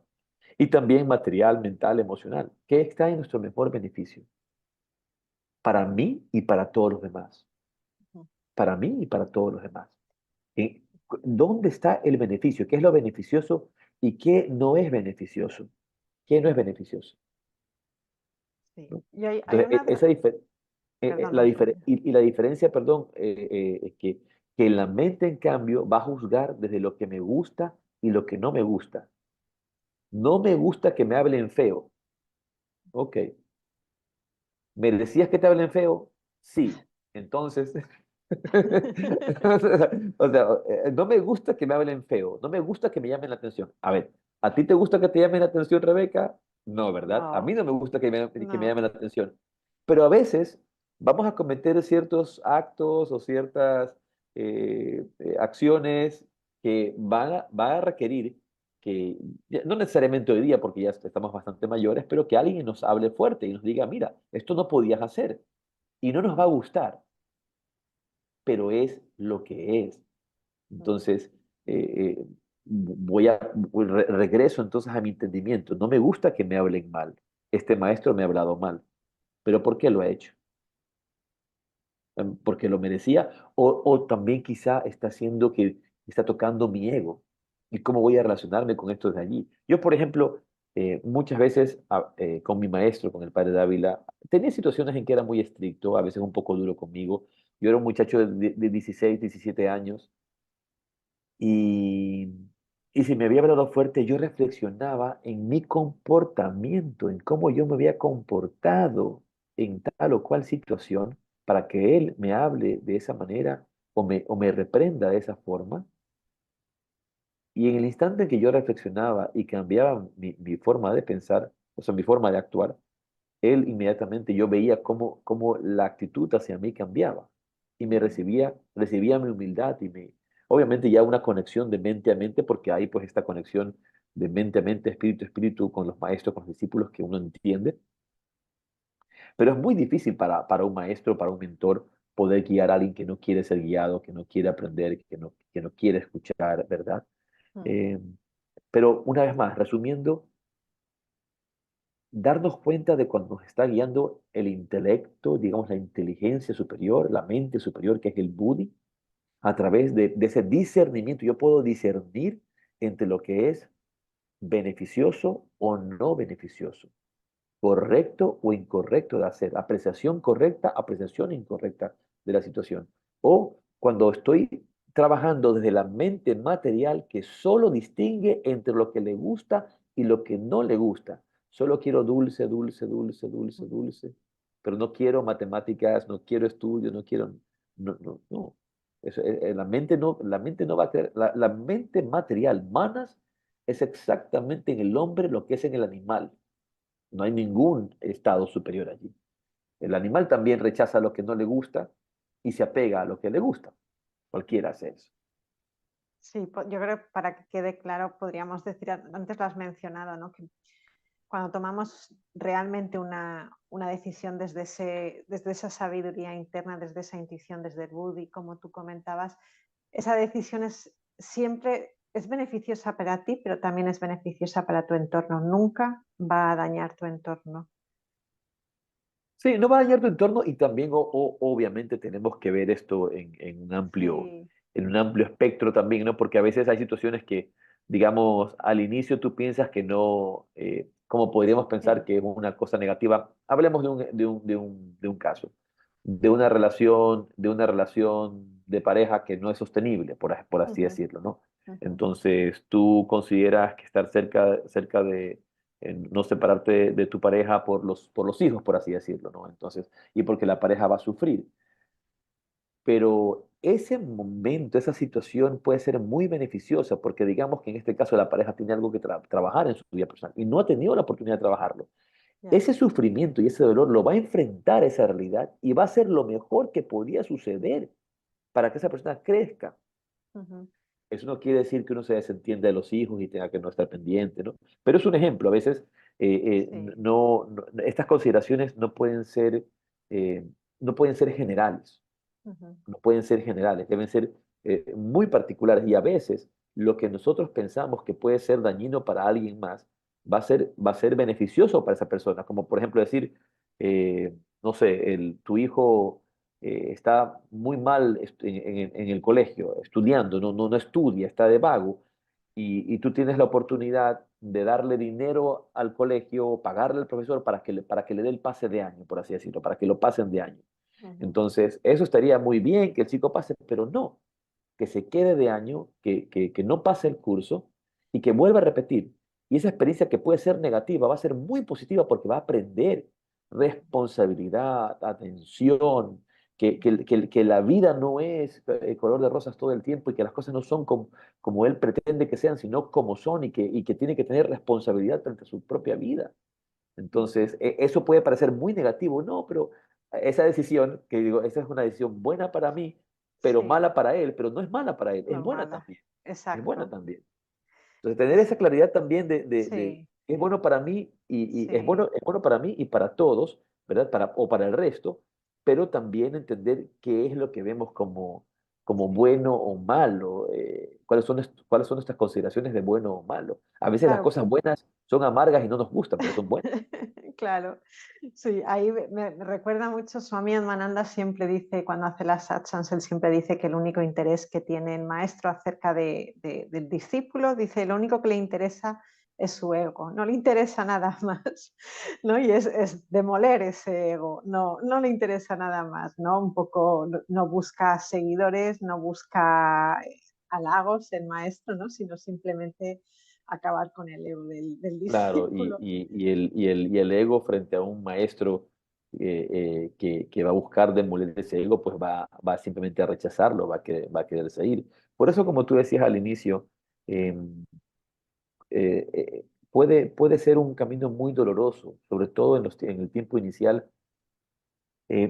y también material, mental, emocional, que está en nuestro mejor beneficio para mí y para todos los demás, Ujú. para mí y para todos los demás. ¿Y dónde está el beneficio? ¿Qué es lo beneficioso y qué no es beneficioso? ¿Qué no es beneficioso? Sí. ¿No? Y hay Entonces, una... Perdona, Antonio. y la diferencia, perdón, es que la mente, en cambio, va a juzgar desde lo que me gusta y lo que no me gusta. No me gusta que me hablen feo. Ok. ¿Me decías que te hablen feo? Sí. Entonces, o sea, no me gusta que me hablen feo. No me gusta que me llamen la atención. A ver, ¿a ti te gusta que te llamen la atención, Rebeca? No, ¿verdad? A mí No, no me gusta que me no. llamen la atención. Pero a veces vamos a cometer ciertos actos o ciertas acciones que van a requerir que, no necesariamente hoy día, porque ya estamos bastante mayores, pero que alguien nos hable fuerte y nos diga, mira, esto no podías hacer y no nos va a gustar, pero es lo que es. Ujú. Entonces, regreso entonces a mi entendimiento. No me gusta que me hablen mal. Este maestro me ha hablado mal, pero ¿por qué lo ha hecho? ¿Porque lo merecía? O también quizá está haciendo que está tocando mi ego. ¿Y cómo voy a relacionarme con esto desde allí? Yo, por ejemplo, muchas veces con mi maestro, con el padre Dávila, tenía situaciones en que era muy estricto, a veces un poco duro conmigo. Yo era un muchacho de 16, 17 años y, y si me había hablado fuerte, yo reflexionaba en mi comportamiento, en cómo yo me había comportado en tal o cual situación para que él me hable de esa manera o me reprenda de esa forma. Y en el instante en que yo reflexionaba y cambiaba mi forma de pensar, o sea, mi forma de actuar, él inmediatamente yo veía cómo la actitud hacia mí cambiaba y me Ujú. recibía mi humildad y obviamente ya una conexión de mente a mente, porque hay pues esta conexión de mente a mente, espíritu a espíritu con los maestros, con los discípulos que uno entiende, pero es muy difícil para un maestro, para un mentor, poder guiar a alguien que no quiere ser guiado, que no quiere aprender, que no quiere escuchar, ¿verdad? Ujú. Eh, pero una vez más, resumiendo, darnos cuenta de cuando nos está guiando el intelecto, digamos la inteligencia superior, la mente superior, que es el Buddhi, a través de ese discernimiento. Yo puedo discernir entre lo que es beneficioso o no beneficioso, correcto o incorrecto de hacer, apreciación correcta, apreciación incorrecta de la situación. O cuando estoy trabajando desde la mente material que solo distingue entre lo que le gusta y lo que no le gusta. Solo quiero dulce, dulce, dulce, dulce, dulce. pero no quiero matemáticas, no quiero estudios, no quiero, no, no, no. La mente no va a creer, la mente material, manas, es exactamente en el hombre lo que es en el animal. No hay ningún estado superior allí. El animal también rechaza lo que no le gusta y se apega a lo que le gusta. Cualquiera hace eso. Sí, yo creo que para que quede claro, podríamos decir, antes lo has mencionado, ¿no? Que cuando tomamos realmente una decisión desde esa sabiduría interna, desde esa intuición, desde el Buddhi, como tú comentabas, esa decisión siempre es beneficiosa para ti, pero también es beneficiosa para tu entorno. Nunca va a dañar tu entorno. Sí, no va a dañar tu entorno y también obviamente tenemos que ver esto Sí. en un amplio espectro también, ¿no? Porque a veces hay situaciones que, digamos, al inicio tú piensas que no, como podríamos pensar Sí. que es una cosa negativa. Hablemos de un caso, de una relación de pareja que no es sostenible, por así Ujú, decirlo, ¿no? ujú, Entonces tú consideras que estar cerca de no separarte de tu pareja por los hijos, por así decirlo, ¿no? Entonces, y porque la pareja va a sufrir. Pero ese momento, esa situación puede ser muy beneficiosa porque digamos que en este caso la pareja tiene algo que trabajar en su vida personal y no ha tenido la oportunidad de trabajarlo. ya. Ese sufrimiento y ese dolor lo va a enfrentar a esa realidad y va a ser lo mejor que podría suceder para que esa persona crezca. Ujú, Eso no quiere decir que uno se desentienda de los hijos y tenga que no estar pendiente, ¿no? Pero es un ejemplo. A veces sí. estas consideraciones eh, no pueden ser generales, Ujú, no pueden ser generales, deben ser muy particulares. Y a veces lo que nosotros pensamos que puede ser dañino para alguien más va a ser beneficioso para esa persona. Como por ejemplo decir, no sé, tu hijo está muy mal en el colegio, estudiando, no estudia, está de vago, y tú tienes la oportunidad de darle dinero al colegio, pagarle al profesor para que le dé el pase de año, por así decirlo, para que lo pasen de año. ujú, Entonces, eso estaría muy bien que el chico pase, pero no, que se quede de año, que no pase el curso y que vuelva a repetir. Y esa experiencia que puede ser negativa va a ser muy positiva porque va a aprender responsabilidad, atención, que la vida no es color de rosas todo el tiempo y que las cosas no son como él pretende que sean, sino como son y que tiene que tener responsabilidad frente a su propia vida. ujú. Entonces, eso puede parecer muy negativo, no, pero esa decisión, que digo, esa es una decisión buena para mí, pero Sí, mala para él, pero no es mala para él, es no buena mala. también, es buena Exacto. también. Entonces, tener esa Sí, claridad también de sí, es bueno para mí y sí. es bueno para mí y para todos, ¿verdad? O para el resto, pero también entender qué es lo que vemos como Sí. bueno o malo, cuáles son nuestras consideraciones de bueno o malo. A veces las Claro. cosas buenas son amargas y no nos gustan, pero son buenas. Claro, sí, ahí me recuerda mucho, Swami Advananda siempre dice, cuando hace las satsangs, él siempre dice que el único interés que tiene el maestro acerca del discípulo, dice, lo único que le interesa es su ego, no le interesa nada más, ¿no? Y es demoler ese ego, no le interesa nada más, ¿no? Un poco, no busca seguidores, no busca halagos el maestro, ¿no? Sino simplemente acabar con el ego del Claro, discípulo. y el ego frente a un maestro que va a buscar demoler ese ego, pues va simplemente a rechazarlo, va a quererse ir. Por eso, Sí. como tú decías al inicio, puede ser un camino muy doloroso, sobre todo en el tiempo inicial,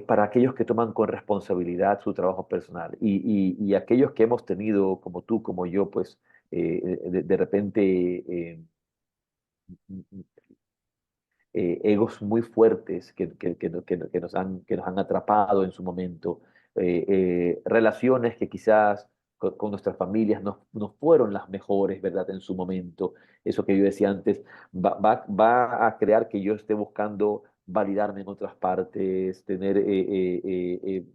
para aquellos que toman con responsabilidad su trabajo personal y aquellos que hemos tenido, como tú, como yo, pues de repente egos muy fuertes que nos han atrapado en su momento, relaciones que quizás con nuestras familias no fueron las mejores, ¿verdad? En su momento, eso que yo decía antes, va a crear que yo esté buscando validarme en otras partes,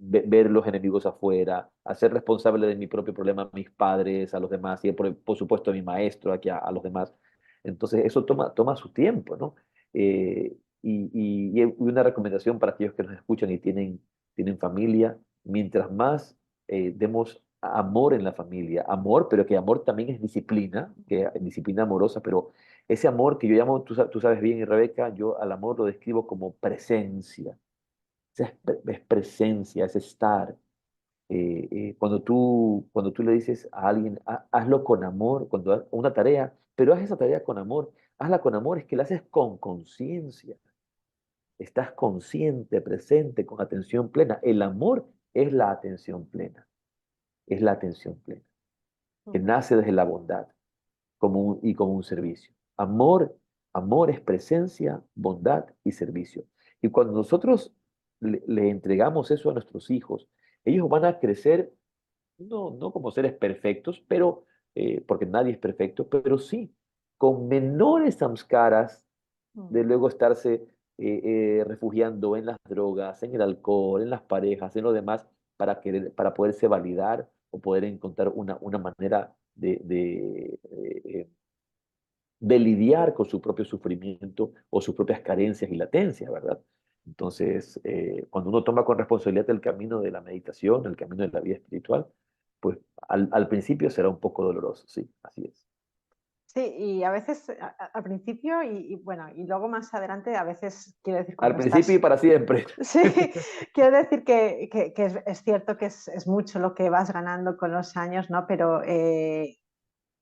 ver los enemigos afuera, hacer responsable de mi propio problema a mis padres, a los demás y por supuesto a mi maestro, aquí a los demás. Entonces eso toma su tiempo, ¿no? Y una recomendación para aquellos que nos escuchan y tienen familia, mientras más demos amor en la familia, amor, pero que amor también es disciplina, que es disciplina amorosa, pero ese amor que yo llamo, tú sabes bien, Rebeca, yo al amor lo describo como presencia, es presencia, es estar. Cuando tú le dices a alguien, hazlo con amor, cuando haz una tarea, pero haz esa tarea con amor, hazla con amor, es que la haces con conciencia, estás consciente, presente, con atención plena. El amor es la atención plena, es la atención plena, que Ujú. nace desde la bondad y como un servicio. Amor es presencia, bondad y servicio. Y cuando nosotros le entregamos eso a nuestros hijos, ellos van a crecer no como seres perfectos, pero, porque nadie es perfecto, pero sí con menores samskaras Mm. de luego estarse refugiando en las drogas, en el alcohol, en las parejas, en lo demás, para poderse validar o poder encontrar una manera de lidiar con su propio sufrimiento o sus propias carencias y latencias, ¿verdad? Entonces, cuando uno toma con responsabilidad el camino de la meditación, el camino de la vida espiritual, pues al principio será un poco doloroso, sí, así es. Sí, y a veces al principio bueno, y luego más adelante, a veces quiero decir Al cuando principio y estás. para siempre. Sí, quiero decir que es cierto que es mucho lo que vas ganando con los años, ¿no? Pero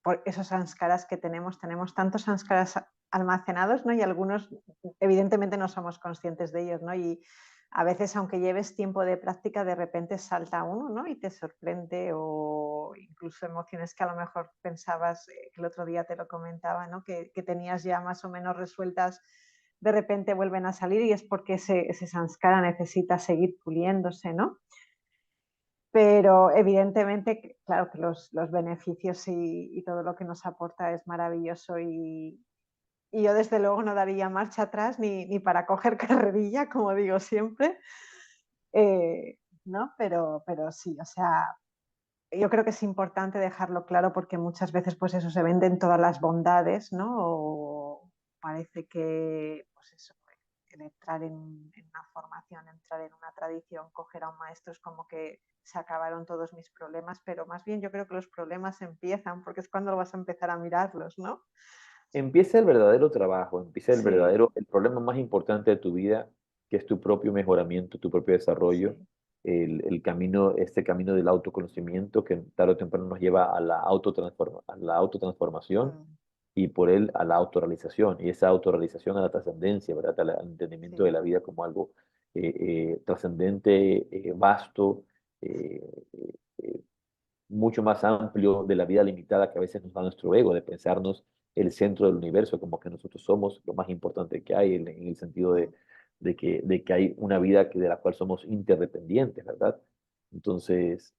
por esos sanskaras que tenemos tantos sanskaras almacenados, ¿no? Y algunos evidentemente no somos conscientes de ellos, ¿no? Y a veces, aunque lleves tiempo de práctica, de repente salta uno, ¿no? Y te sorprende, o incluso emociones que a lo mejor pensabas, que el otro día te lo comentaba, ¿no? Que tenías ya más o menos resueltas, de repente vuelven a salir, y es porque ese sanskara necesita seguir puliéndose, ¿no? Pero evidentemente, claro que los beneficios y todo lo que nos aporta es maravilloso, y yo desde luego no daría marcha atrás ni para coger carrerilla, como digo siempre, ¿no? Pero sí, o sea, yo creo que es importante dejarlo claro, porque muchas veces pues eso, se venden todas las bondades, ¿no? O parece que, pues eso, el entrar en una formación, entrar en una tradición, coger a un maestro es como que se acabaron todos mis problemas, pero más bien yo creo que los problemas empiezan, porque es cuando vas a empezar a mirarlos, ¿no? Empieza el verdadero trabajo, empieza Sí, el problema más importante de tu vida, que es tu propio mejoramiento, tu propio desarrollo, sí. el camino, este camino del autoconocimiento que tarde o temprano nos lleva a a la autotransformación Mm, y por él a la autorrealización, y esa autorrealización a la trascendencia, ¿verdad? Al entendimiento de sí. la vida como algo trascendente, vasto, eh, eh, mucho más amplio de la vida limitada que a veces nos da nuestro ego, de pensarnos el centro del universo, como que nosotros somos lo más importante que hay, en el sentido Mm, de que hay una vida de la cual somos interdependientes, ¿verdad? Entonces,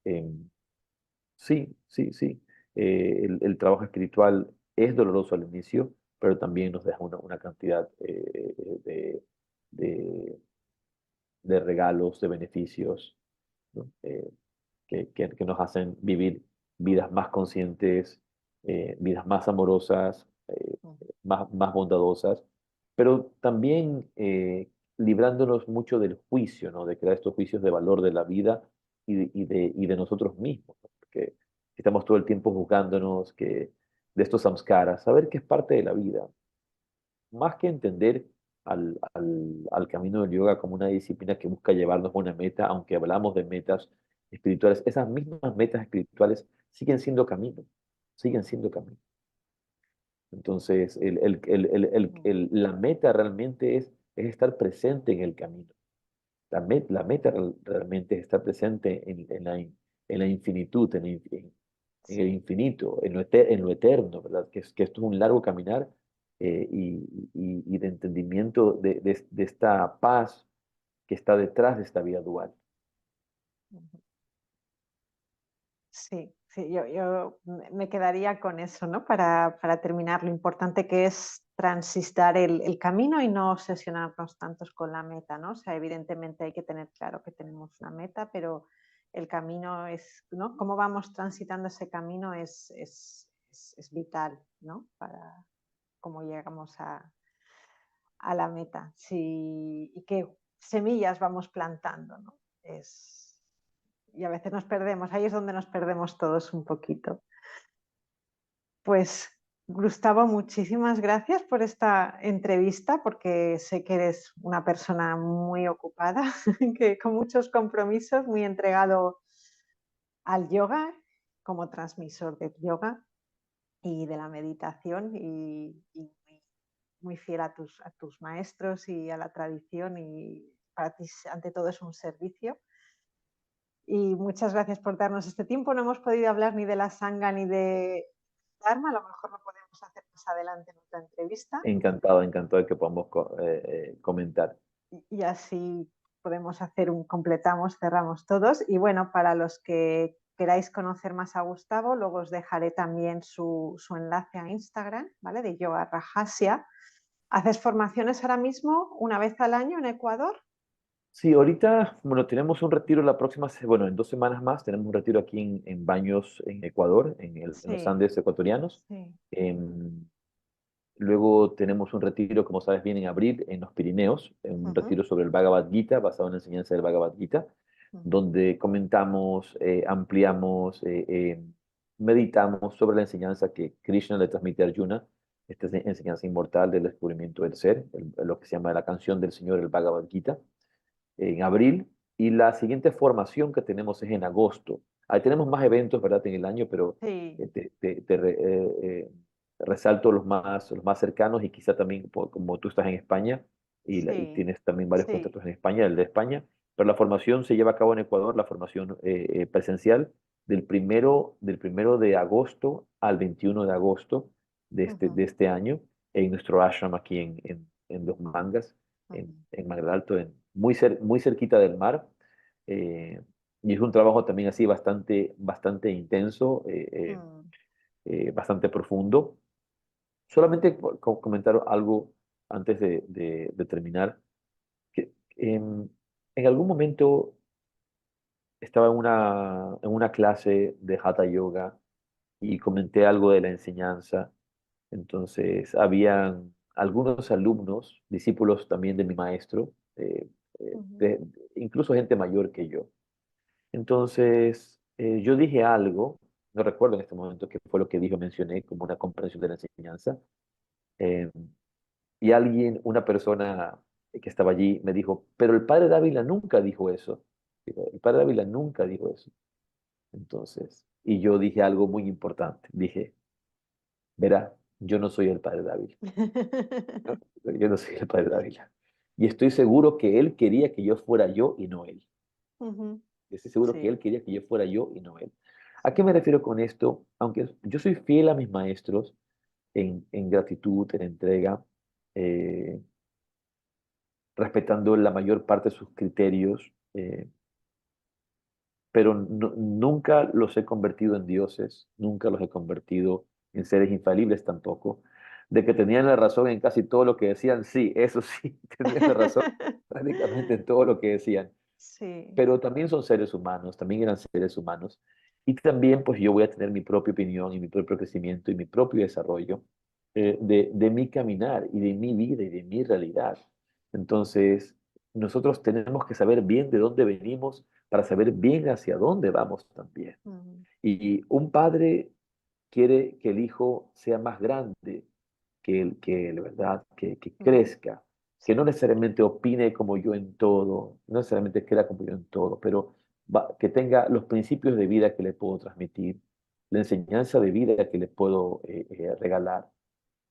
sí, sí, sí. El trabajo espiritual es doloroso al inicio, pero también nos deja una cantidad de, de regalos, de beneficios, ¿no? Que nos hacen vivir mm, vidas más conscientes, vidas más amorosas, mm. más bondadosas, pero también librándonos mucho del juicio, ¿no? De crear estos juicios de valor de la vida y de nosotros mismos, ¿no? Porque estamos todo el tiempo juzgándonos de estos samskaras, saber que es parte de la vida, más que entender al camino del yoga como una disciplina que busca llevarnos a una meta, aunque hablamos de metas espirituales, esas mismas metas espirituales siguen siendo camino, siguen siendo camino. Entonces, Mm. la meta realmente es estar presente en el camino. La meta realmente es estar presente en la infinitud, en el Sí. infinito, en lo eterno, ¿verdad? Que esto es un largo caminar y de entendimiento de esta paz que está detrás de esta vida dual. Ujú. Sí, sí, yo me quedaría con eso, ¿no? Para terminar, lo importante que es transitar el camino y no obsesionarnos tantos con la meta, ¿no? O sea, evidentemente hay que tener claro que tenemos una meta, pero el camino es, ¿no? Cómo vamos transitando ese camino es vital, ¿no? Para cómo llegamos a la meta. Sí, y qué semillas vamos plantando, ¿no? Y a veces nos perdemos, ahí es donde nos perdemos todos un poquito. Pues Gustavo, muchísimas gracias por esta entrevista, porque sé que eres una persona muy ocupada, que con muchos compromisos, muy entregado al yoga como transmisor del yoga y de la meditación y muy fiel a tus maestros y a la tradición y para ti ante todo es un servicio. Y muchas gracias por darnos este tiempo. No hemos podido hablar ni de la sanga ni de Dharma, a lo mejor lo podemos hacer más adelante en otra entrevista Encantado, encantado de que podamos comentar. y así podemos hacer un completamos, cerramos todos. Y bueno, para los que queráis conocer más a Gustavo, luego os dejaré también su enlace a Instagram, ¿vale? De Yoga Rajasya. ¿Haces formaciones ahora mismo una vez al año en Ecuador? Sí, ahorita, bueno, tenemos un retiro la próxima, bueno, en 2 semanas más tenemos un retiro aquí en Baños, en Ecuador, en los Sí, Andes ecuatorianos. sí. Em, Luego tenemos un retiro, como sabes bien, en abril en los Pirineos, un Ujú, retiro sobre el Bhagavad Gita, basado en la enseñanza del Bhagavad Gita, ujú, donde comentamos, ampliamos, meditamos sobre la enseñanza que Krishna le transmite a Arjuna, esta enseñanza inmortal del descubrimiento del ser, lo que se llama la canción del Señor, el Bhagavad Gita, en abril. Y la siguiente formación que tenemos es en agosto. Ahí tenemos más eventos, ¿verdad?, en el año, pero sí, resalto los más cercanos y quizá también, como tú estás en España y sí, tienes también varios sí. contactos en España, el de España, pero la formación se lleva a cabo en Ecuador, la formación presencial del primero de agosto al 21 de agosto de Ujú, este año en nuestro ashram aquí en Dos Mangas, ujú, en Mar del Alto, muy cerquita del mar. eh, y es un trabajo también así bastante intenso, mm, bastante profundo. Solamente comentar algo antes de terminar, que en algún momento estaba en una clase de Hatha Yoga y comenté algo de la enseñanza. Entonces, habían algunos alumnos, discípulos también de mi maestro, ujú, de- incluso gente mayor que yo. Entonces, yo dije algo, no recuerdo en este momento qué fue lo que dijo, mencioné como una comprensión de la enseñanza, eh, y una persona que estaba allí, me dijo, pero el padre Dávila nunca dijo eso. Dijo, el padre Dávila nunca dijo eso. Entonces, y yo dije algo muy importante. Dije, verá, yo no soy el padre Dávila, ¿no? Yo no soy el padre Dávila. Y estoy seguro que él quería que yo fuera yo y no él. Ujú, Estoy seguro que sí, él quería que yo fuera yo y no él. ¿A qué sí. me refiero con esto? Aunque yo soy fiel a mis maestros en gratitud, en entrega, eh, respetando la mayor parte de sus criterios, pero nunca los he convertido en dioses, nunca los he convertido en seres infalibles tampoco. De que tenían la razón en casi todo lo que decían, sí, eso sí, tenían la razón prácticamente en todo lo que decían, Sí. pero también son seres humanos, también eran seres humanos. Y también pues yo voy a tener mi propia opinión y mi propio crecimiento y mi propio desarrollo de mi caminar y de mi vida y de mi realidad. Entonces, nosotros tenemos que saber bien de dónde venimos para saber bien hacia dónde vamos también. Ujú, Y un padre quiere que el hijo sea más grande que la verdad, que ujú, crezca, que no sí. necesariamente opine como yo en todo, no necesariamente crea como yo en todo, pero que tenga los principios de vida que le puedo transmitir, la enseñanza de vida que le puedo regalar,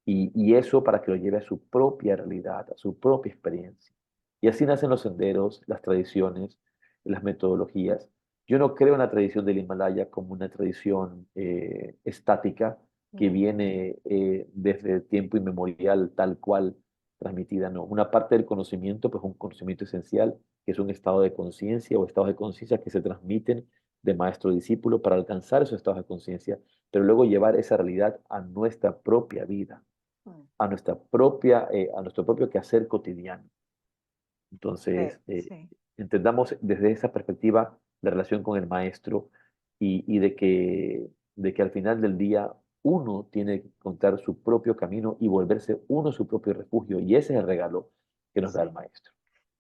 y eso para que lo lleve a su propia realidad, a su propia experiencia. Y así nacen los senderos, las tradiciones, las metodologías. Yo no creo en la tradición del Himalaya como una tradición estática que No. viene desde tiempo inmemorial, tal cual transmitida, no. Una parte del conocimiento, pues un conocimiento esencial, que es un estado de conciencia o estados de conciencia que se transmiten de maestro a discípulo para alcanzar esos estados de conciencia, pero luego llevar esa realidad a nuestra propia vida, Mm, a nuestro propio quehacer cotidiano. sí, Entonces, sí, entendamos desde esa perspectiva la relación con el maestro y de que al final del día uno tiene que encontrar su propio camino y volverse uno su propio refugio. Y ese es el regalo que nos da el sí. maestro.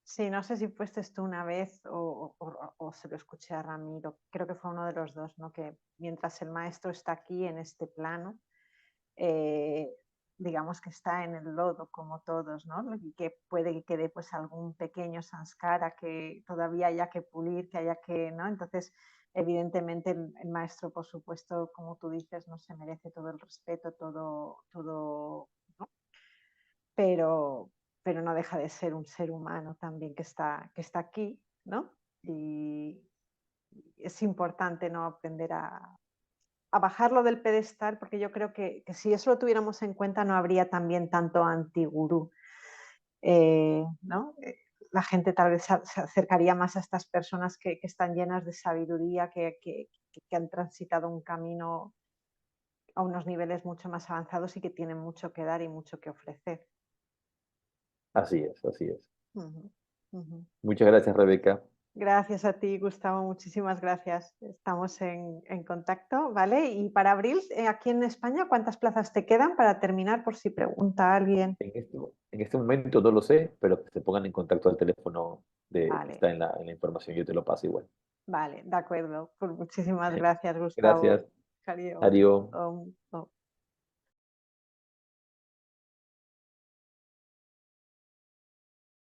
Sí, no sé si fuiste tú una vez o se lo escuché a Ramiro, creo que fue uno de los dos, ¿no? Que mientras el maestro está aquí en este plano, eh, digamos que está en el lodo como todos, ¿no? Y que puede que quede pues algún pequeño sanskara que todavía haya que pulir, que haya que, ¿no? Entonces, evidentemente el maestro, por supuesto, como tú dices, no se merece todo el respeto, todo, ¿no? Pero, pero no deja de ser un ser humano también que está aquí, ¿no? Y es importante, ¿no? Aprender a bajarlo del pedestal, porque yo creo que si eso lo tuviéramos en cuenta no habría también tanto antigurú, ¿no? La gente tal vez se acercaría más a estas personas que están llenas de sabiduría, que han transitado un camino a unos niveles mucho más avanzados y que tienen mucho que dar y mucho que ofrecer. Así es, así es. Ujú, ujú. Muchas gracias, Rebeca. Gracias a ti, Gustavo, muchísimas gracias. Estamos en contacto, ¿vale? Y para abril, aquí en España, ¿cuántas plazas te quedan para terminar por si pregunta alguien? En este momento no lo sé, pero que se pongan en contacto al teléfono que Vale, está en la información, yo te lo paso igual. vale, de acuerdo. Pues muchísimas gracias, Gracias. Gustavo. Adiós. Adiós. Oh.